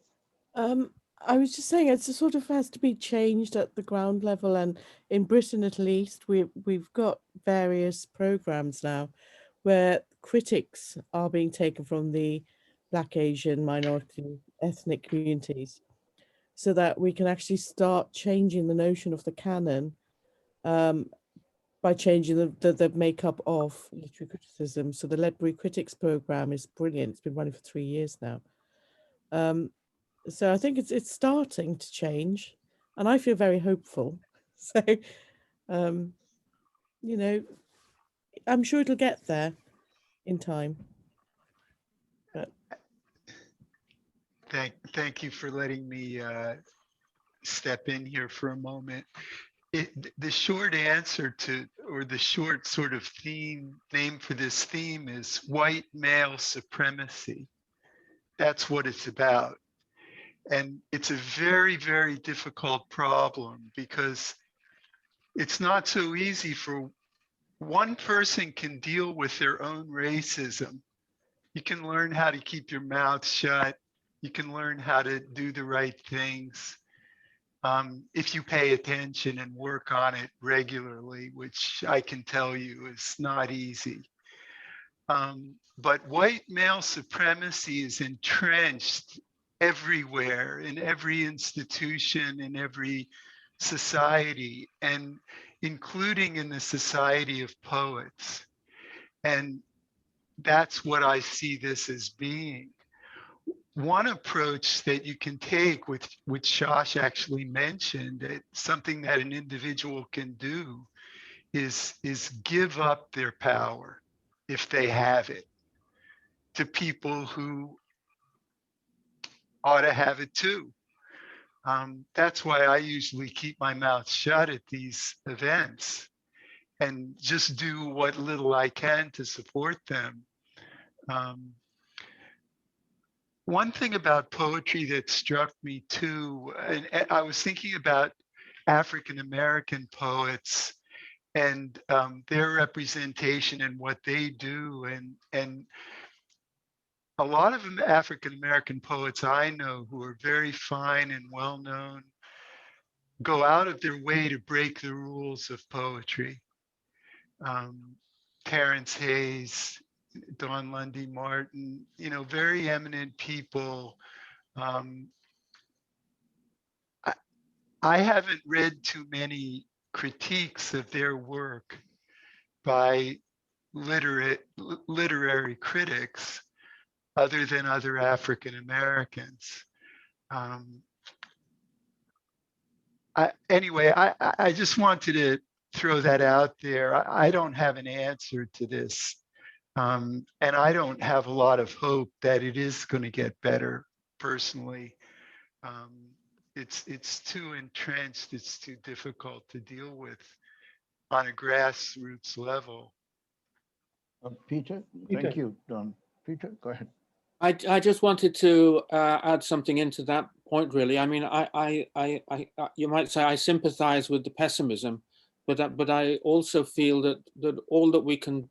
I was just saying it sort of has to be changed at the ground level, and in Britain at least, we've got various programs now where critics are being taken from the Black, Asian, minority, ethnic communities, so that we can actually start changing the notion of the canon by changing the makeup of literary criticism. So the Ledbury Critics program is brilliant. It's been running for 3 years now. So I think it's starting to change, and I feel very hopeful. So, I'm sure it'll get there in time. But thank you for letting me step in here for a moment. The short answer or the short sort of name for this theme is white male supremacy. That's what it's about. And it's a very, very difficult problem because it's not so easy for one person can deal with their own racism. You can learn how to keep your mouth shut. You can learn how to do the right things if you pay attention and work on it regularly, which I can tell you is not easy. But white male supremacy is entrenched everywhere, in every institution, in every society, and including in the society of poets. And that's what I see this as being. One approach that you can take, which Shash actually mentioned, that something that an individual can do is give up their power, if they have it, to people who ought to have it too. That's why I usually keep my mouth shut at these events and just do what little I can to support them. One thing about poetry that struck me too, and I was thinking about African American poets and their representation and what they do, and a lot of African American poets I know who are very fine and well known go out of their way to break the rules of poetry. Terrence Hayes, Don Lundy Martin, very eminent people. I haven't read too many critiques of their work by literary critics other than other African Americans. Anyway, I just wanted to throw that out there. I don't have an answer to this. And I don't have a lot of hope that it is going to get better personally. It's too entrenched, it's too difficult to deal with on a grassroots level. Peter, thank you, Don. Peter, go ahead. I just wanted to add something into that point, really. I mean, you might say I sympathize with the pessimism, but I also feel that all we can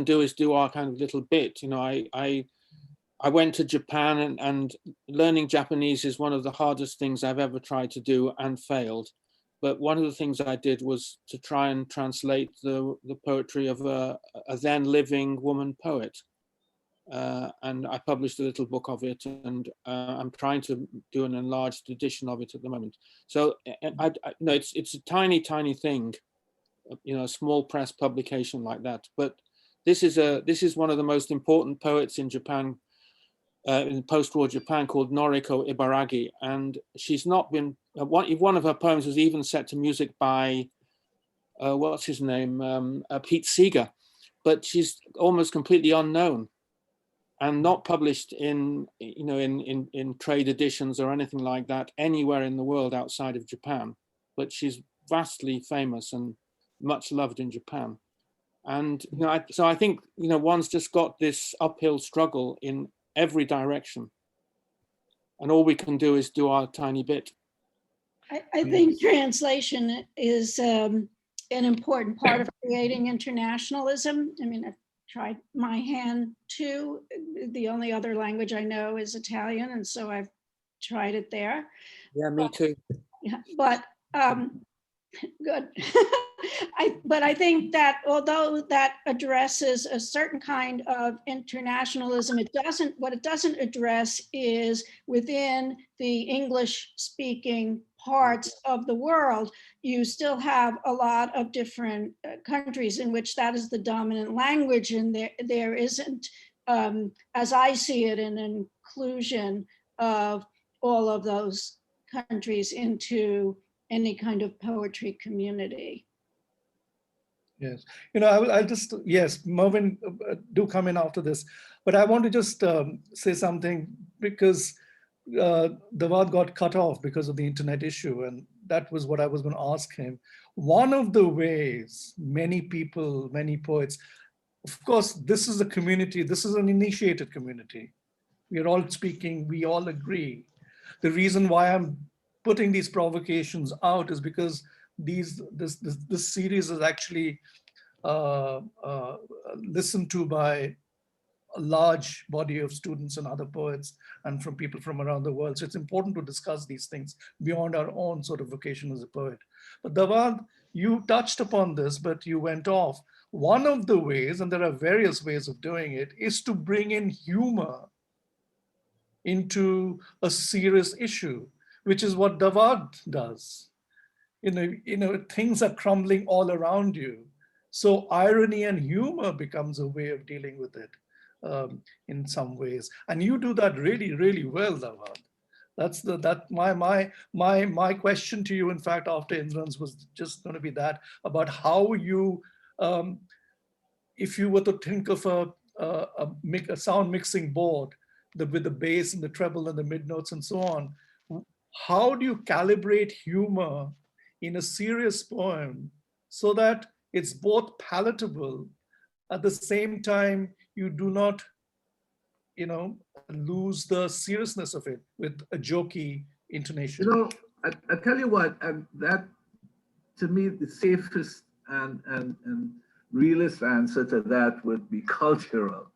do is do our kind of little bit. I went to Japan, and learning Japanese is one of the hardest things I've ever tried to do and failed. But one of the things I did was to try and translate the poetry of a then living woman poet. And I published a little book of it, and I'm trying to do an enlarged edition of it at the moment. So it's a tiny thing, a small press publication like that. But this is one of the most important poets in Japan, in post-war Japan, called Noriko Ibaragi, and she's not been. One of her poems was even set to music by what's his name, Pete Seeger, but she's almost completely unknown and not published in trade editions or anything like that anywhere in the world outside of Japan. But she's vastly famous and much loved in Japan. And so I think one's just got this uphill struggle in every direction, and all we can do is do our tiny bit. I think translation is an important part of creating internationalism. I mean, I've tried my hand too. The only other language I know is Italian, and so I've tried it there. Yeah, me too. Yeah, but good. But I think that although that addresses a certain kind of internationalism, what it doesn't address is within the English-speaking parts of the world, you still have a lot of different countries in which that is the dominant language, and there isn't, as I see it, an inclusion of all of those countries into any kind of poetry community. Yes, I'll just, yes, Mervyn, do come in after this, but I want to just say something, because Dawad got cut off because of the internet issue, and that was what I was going to ask him. One of the ways many people, many poets, of course, this is a community, this is an initiated community. We are all speaking, we all agree. The reason why I'm putting these provocations out is because this series is actually listened to by a large body of students and other poets and from people from around the world. So it's important to discuss these things beyond our own sort of vocation as a poet. But Dawad, you touched upon this, but you went off. One of the ways, and there are various ways of doing it, is to bring in humor into a serious issue, which is what Dawad does. Things are crumbling all around you. So irony and humor becomes a way of dealing with it in some ways. And you do that really, really well, Dawad. That's my question to you, in fact, after Indran's was just going to be that, about how you, if you were to think of a sound mixing board with the bass and the treble and the mid notes and so on, how do you calibrate humor in a serious poem so that it's both palatable, at the same time you do not, lose the seriousness of it with a jokey intonation? I tell you what, and that to me the safest and realist answer to that would be cultural,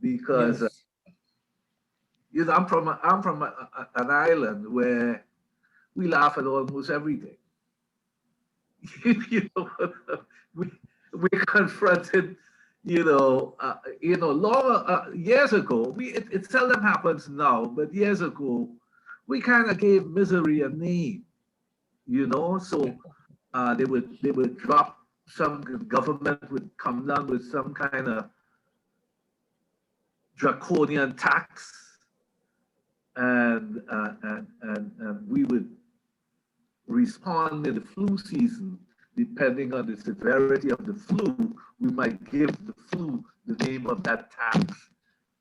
because Yes. I'm from an island where we laugh at almost everything. We confronted, long years ago. It seldom happens now, but years ago, we kind of gave misery a name. So they would drop, some government would come down with some kind of draconian tax, and we would respond in the flu season. Depending on the severity of the flu, we might give the flu the name of that tax.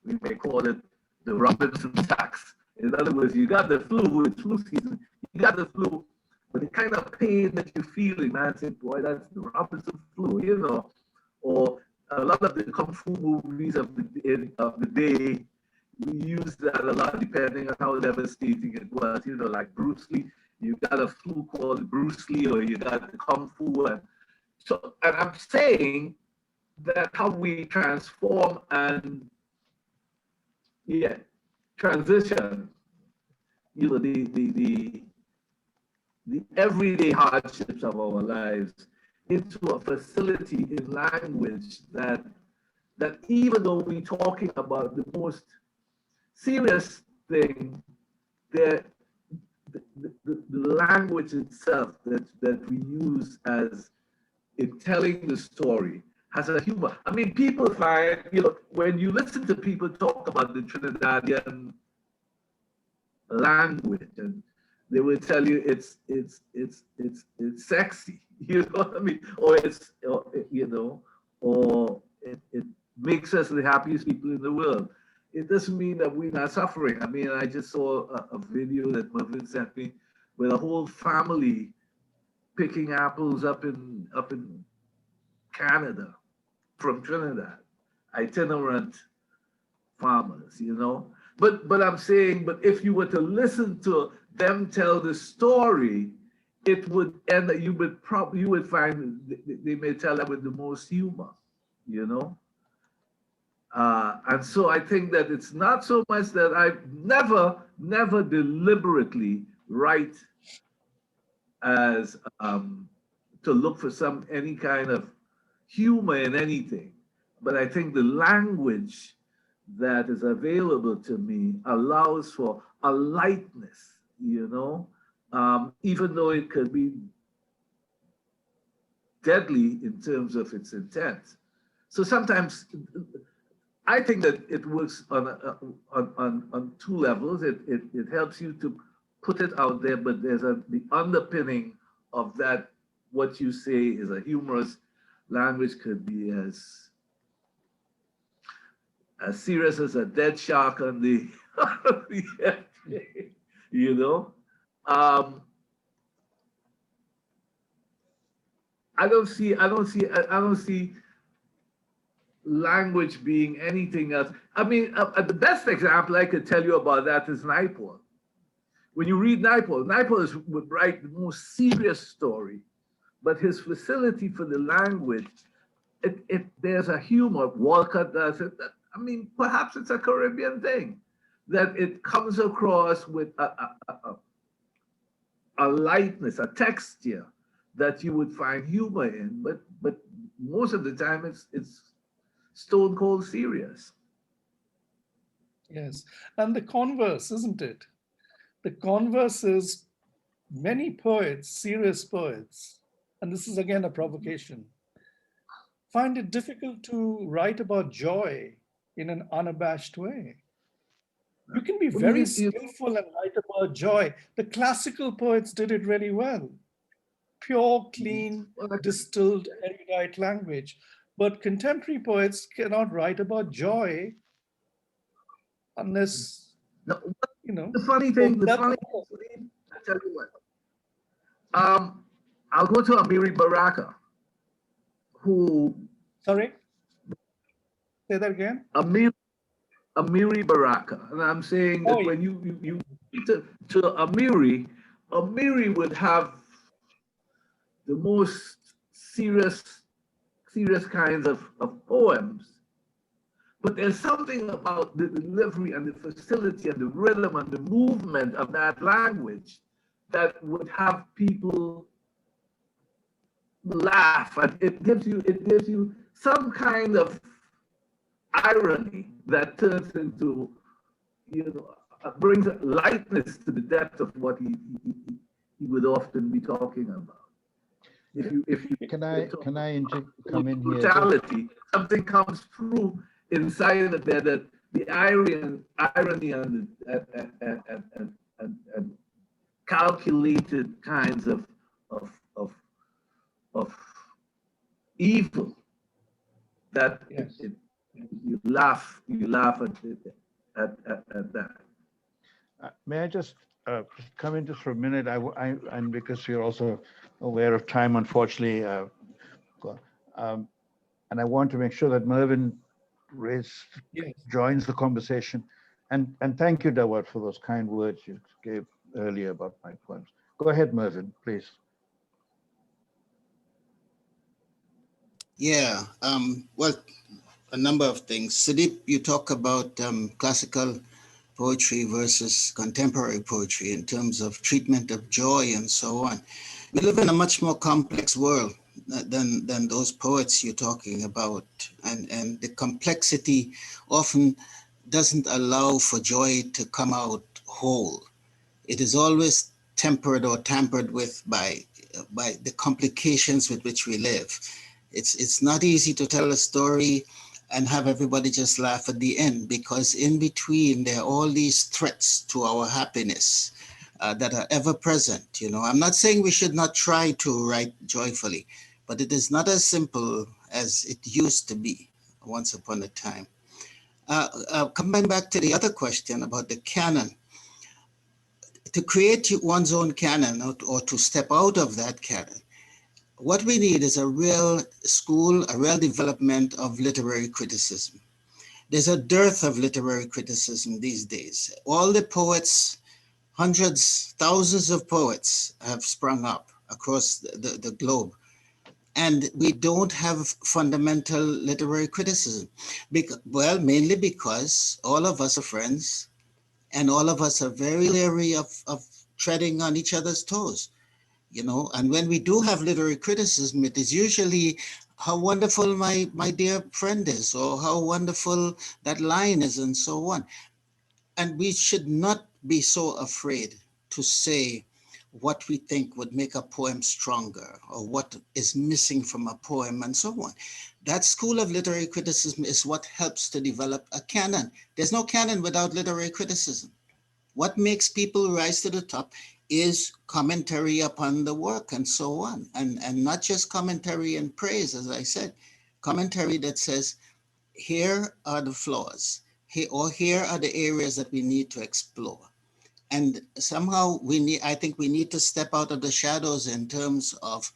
We may call it the Robinson tax. In other words, you got the flu, it's flu season, you got the flu, but the kind of pain that you're feeling, man, say, boy, that's the Robinson flu, or a lot of the kung fu movies of the day, we use that a lot depending on how devastating it was, like Bruce Lee. You got a flu called Bruce Lee, or you got the Kung Fu. And I'm saying that how we transform and transition, the everyday hardships of our lives into a facility in language that even though we're talking about the most serious thing, the language itself that we use as in telling the story has a humor. I mean, people find, when you listen to people talk about the Trinidadian language, and they will tell you it's sexy, you know what I mean? Or it makes us the happiest people in the world. It doesn't mean that we're not suffering. I mean, I just saw a video that Mervyn sent me with a whole family picking apples up in Canada from Trinidad, itinerant farmers, But I'm saying, but if you were to listen to them tell the story, it would end. You would find they may tell it with the most humor, And so I think that it's not so much that I never deliberately write as to look for any kind of humor in anything, but I think the language that is available to me allows for a lightness, even though it could be deadly in terms of its intent. So sometimes I think that it works on two levels. It helps you to put it out there, but there's the underpinning of that. What you say is a humorous language could be as serious as a dead shark on the, I don't see language being anything else. I mean, the best example I could tell you about that is Naipaul. When you read Naipaul would write the most serious story, but his facility for the language, there's a humor. Walcott does it. I mean, perhaps it's a Caribbean thing, that it comes across with a lightness, a texture that you would find humor in, but most of the time it's stone cold serious. Yes. And the converse, isn't it? The converse is many poets, serious poets, and this is again a provocation, find it difficult to write about joy in an unabashed way. You can be Well, very skillful and write about joy. The classical poets did it really well. Pure, clean, distilled, erudite language. But contemporary poets cannot write about joy unless, no, you know. the funny thing, I tell you what, I'll go to Amiri Baraka, who Sorry? Say that again? Amiri Baraka. And I'm saying that when you to Amiri, Amiri would have the most serious kinds of poems. But there's something about the delivery and the facility and the rhythm and the movement of that language that would have people laugh, and it gives you some kind of irony that turns into, brings lightness to the depth of what he would often be talking about. If you Can I come in here? Brutality, something comes through inside of there that the irony and calculated kinds of evil that Yes. you laugh at that. May I just come in just for a minute? And because you're also aware of time, unfortunately, and I want to make sure that Mervyn joins the conversation. And thank you, Dawad, for those kind words you gave earlier about my poems. Go ahead, Mervyn, please. Yeah, well, a number of things. Sudeep, you talk about classical poetry versus contemporary poetry in terms of treatment of joy and so on. We live in a much more complex world than those poets you're talking about. And the complexity often doesn't allow for joy to come out whole. It is always tempered or tampered with by the complications with which we live. It's not easy to tell a story and have everybody just laugh at the end, because in between there are all these threats to our happiness that are ever present. I'm not saying we should not try to write joyfully, but it is not as simple as it used to be once upon a time. Coming back to the other question about the canon, to create one's own canon or to step out of that canon, what we need is a real school, a real development of literary criticism. There's a dearth of literary criticism these days. All the poets, hundreds, thousands of poets have sprung up across the globe. And we don't have fundamental literary criticism. Mainly because all of us are friends and all of us are very leery of treading on each other's toes. And when we do have literary criticism, it is usually how wonderful my dear friend is, or how wonderful that line is, and so on. And we should not be so afraid to say what we think would make a poem stronger, or what is missing from a poem, and so on. That school of literary criticism is what helps to develop a canon. There's no canon without literary criticism. What makes people rise to the top is commentary upon the work and so on. And not just commentary and praise, as I said, commentary that says, here are the flaws, here are the areas that we need to explore. And somehow I think we need to step out of the shadows in terms of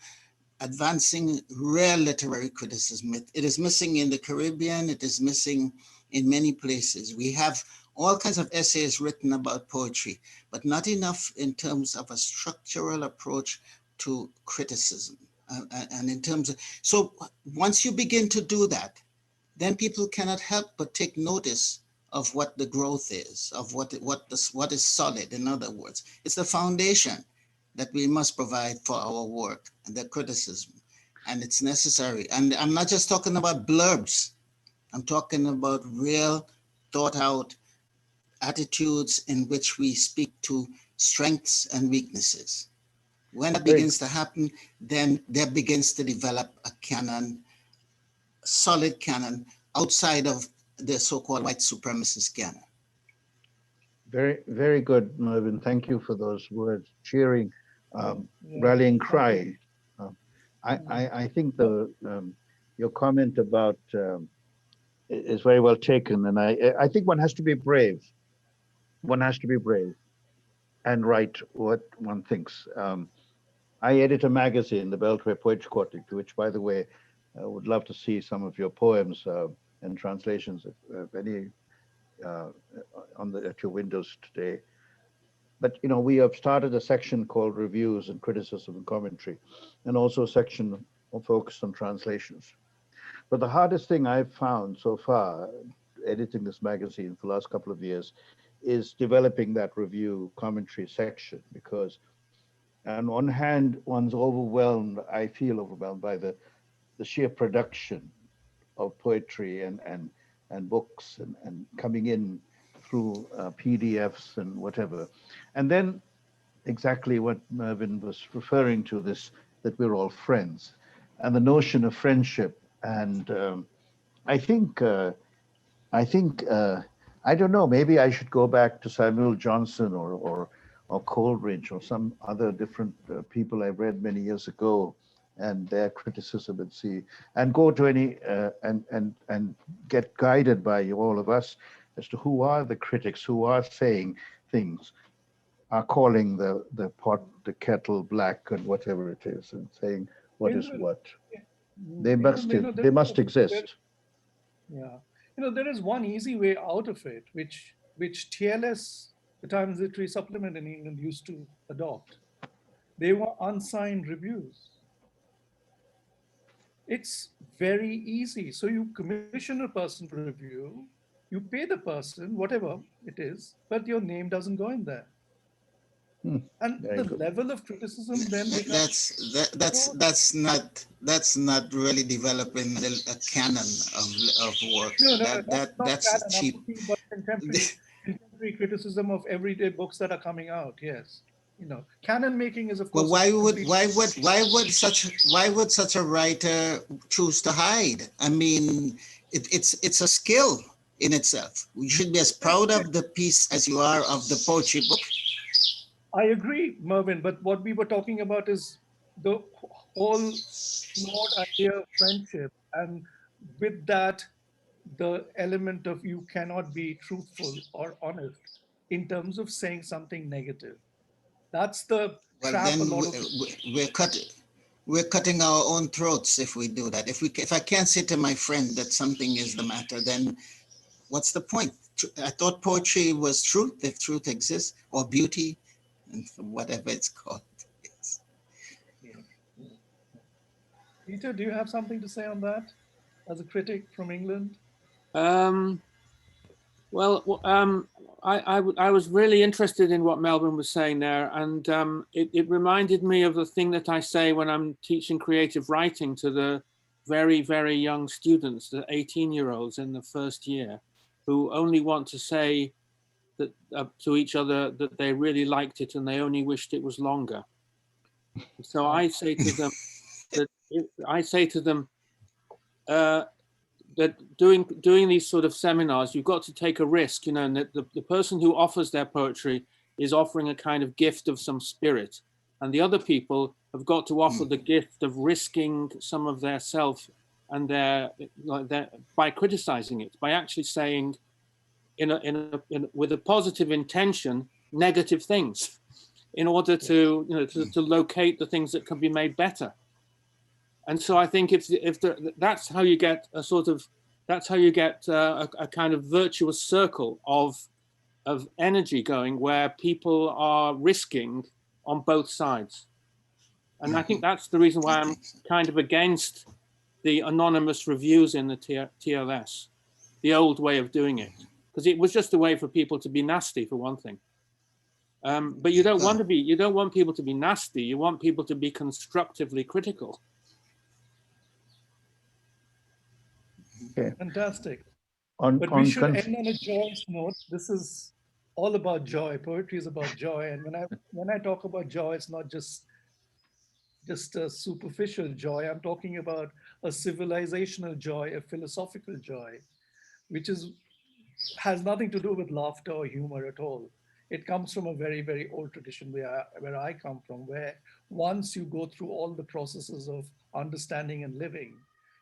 advancing real literary criticism. It is missing in the Caribbean, it is missing in many places. We have all kinds of essays written about poetry, but not enough in terms of a structural approach to criticism. And in terms of, so once you begin to do that, then people cannot help but take notice of what the growth is, of what is solid. In other words, it's the foundation that we must provide for our work and the criticism. and it's necessary. And I'm not just talking about blurbs. I'm talking about real thought out attitudes in which we speak to strengths and weaknesses. When that begins to happen, then there begins to develop a canon, solid canon, outside of the so-called white supremacist canon. Very, very good, Mervyn. Thank you for those words. Cheering, rallying cry. I think your comment about is very well taken, and I think one has to be brave. One has to be brave and write what one thinks. I edit a magazine, the Beltway Poetry Quartet, to which, by the way, I would love to see some of your poems and translations, if any, at your windows today. But we have started a section called Reviews and Criticism and Commentary, and also a section focused on translations. But the hardest thing I've found so far, editing this magazine for the last couple of years, is developing that review commentary section, because on one hand, one's overwhelmed, I feel overwhelmed by the sheer production of poetry and books and coming in through PDFs and whatever. And then exactly what Mervyn was referring to, this, that we're all friends, and the notion of friendship. And I think, I don't know, maybe I should go back to Samuel Johnson or Coleridge or some other different people I read many years ago, and their criticism, and see, and go to any and get guided by all of us as to who are the critics who are saying things, are calling the pot, the kettle black, and whatever it is, and saying what is what. They must exist. Yeah, there is one easy way out of it, which TLS, the Times Literary Supplement in England, used to adopt. They were unsigned reviews. It's very easy. So you commission a person to review, you pay the person, whatever it is, but your name doesn't go in there. And the level of criticism then becomes that's not really developing a canon of work. That's cheap. Contemporary criticism of everyday books that are coming out. Yes, canon making is, of course. Well, why would such a writer choose to hide? I mean, it's a skill in itself. You should be as proud of the piece as you are of the poetry book. I agree, Mervyn, but what we were talking about is the whole broad idea of friendship, and with that, the element of you cannot be truthful or honest in terms of saying something negative. That's the trap. We're cutting our own throats if we do that. If I can't say to my friend that something is the matter, then what's the point? I thought poetry was truth, if truth exists, or beauty, and whatever it's called. Yes. Peter, do you have something to say on that as a critic from England? I was really interested in what Melvyn was saying there, and it reminded me of the thing that I say when I'm teaching creative writing to the very, very young students, the 18-year-olds in the first year, who only want to say that to each other that they really liked it and they only wished it was longer. So I say to them that doing these sort of seminars, you've got to take a risk, and that the person who offers their poetry is offering a kind of gift of some spirit, and the other people have got to offer the gift of risking some of their self and their by criticizing it, by actually saying with a positive intention negative things, in order to locate the things that can be made better. And so I think that's how you get a kind of virtuous circle of energy going, where people are risking on both sides. And I think that's the reason why I'm kind of against the anonymous reviews in the TLS, the old way of doing it, because it was just a way for people to be nasty, for one thing. But you don't want people to be nasty. You want people to be constructively critical. Okay. Fantastic. On But we on should con- end on a joyous note. This is all about joy. Poetry is about joy. And when I talk about joy, it's not just a superficial joy. I'm talking about a civilizational joy, a philosophical joy, which has nothing to do with laughter or humor at all. It comes from a very, very old tradition where I come from, where once you go through all the processes of understanding and living,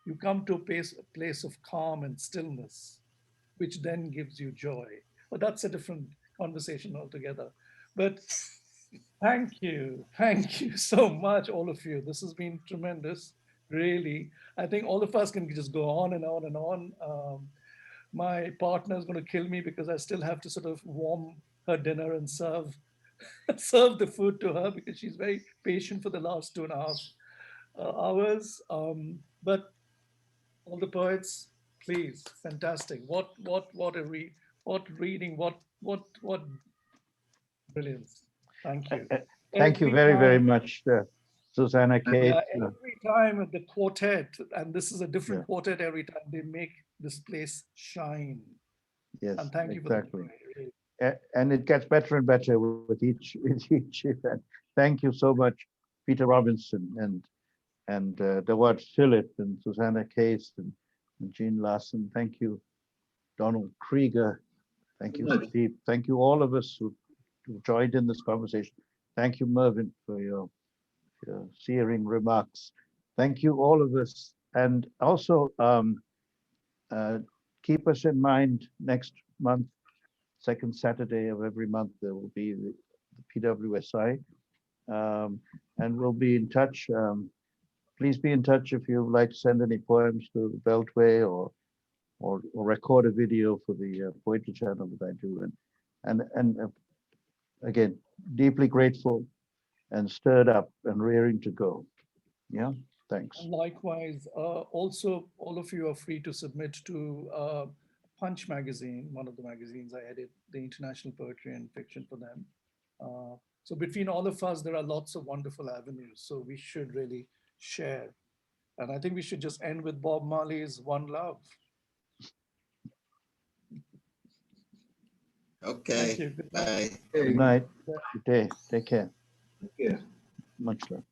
you come to a place of calm and stillness, which then gives you joy. But that's a different conversation altogether. But thank you so much, all of you. This has been tremendous, really. I think all of us can just go on and on and on. My partner is going to kill me because I still have to sort of warm her dinner and serve serve the food to her because she's very patient for the last 2.5 hours. But all the poets, please, fantastic. What reading, what brilliance. Thank you. Thank you Every very, very time, much, Susana Case. every time the quartet, and this is a different Yeah. quartet every time, they make this place shine. Yes, And thank you for exactly. the joy. And it gets better and better with each event. Thank you so much, Peter Robinson and Dawad Phillip and Susana Case and Jeanne Larsen. Thank you, Donald Krieger. Thank you, Sudeep. Thank you, all of us who joined in this conversation. Thank you, Mervyn, for your searing remarks. Thank you, all of us. And also, keep us in mind next month, second Saturday of every month, there will be the PWSI. And we'll be in touch. Please be in touch if you'd like to send any poems to the Beltway or record a video for the poetry channel that I do. And again, deeply grateful and stirred up and rearing to go. Yeah, thanks. And likewise, also, all of you are free to submit to Punch magazine, one of the magazines I edit, the international poetry and fiction for them. So between all of us, there are lots of wonderful avenues. So we should really share. And I think we should just end with Bob Marley's One Love. Okay. Thank you. Good Bye. Good night. Good day. Take care. Yeah. Much love.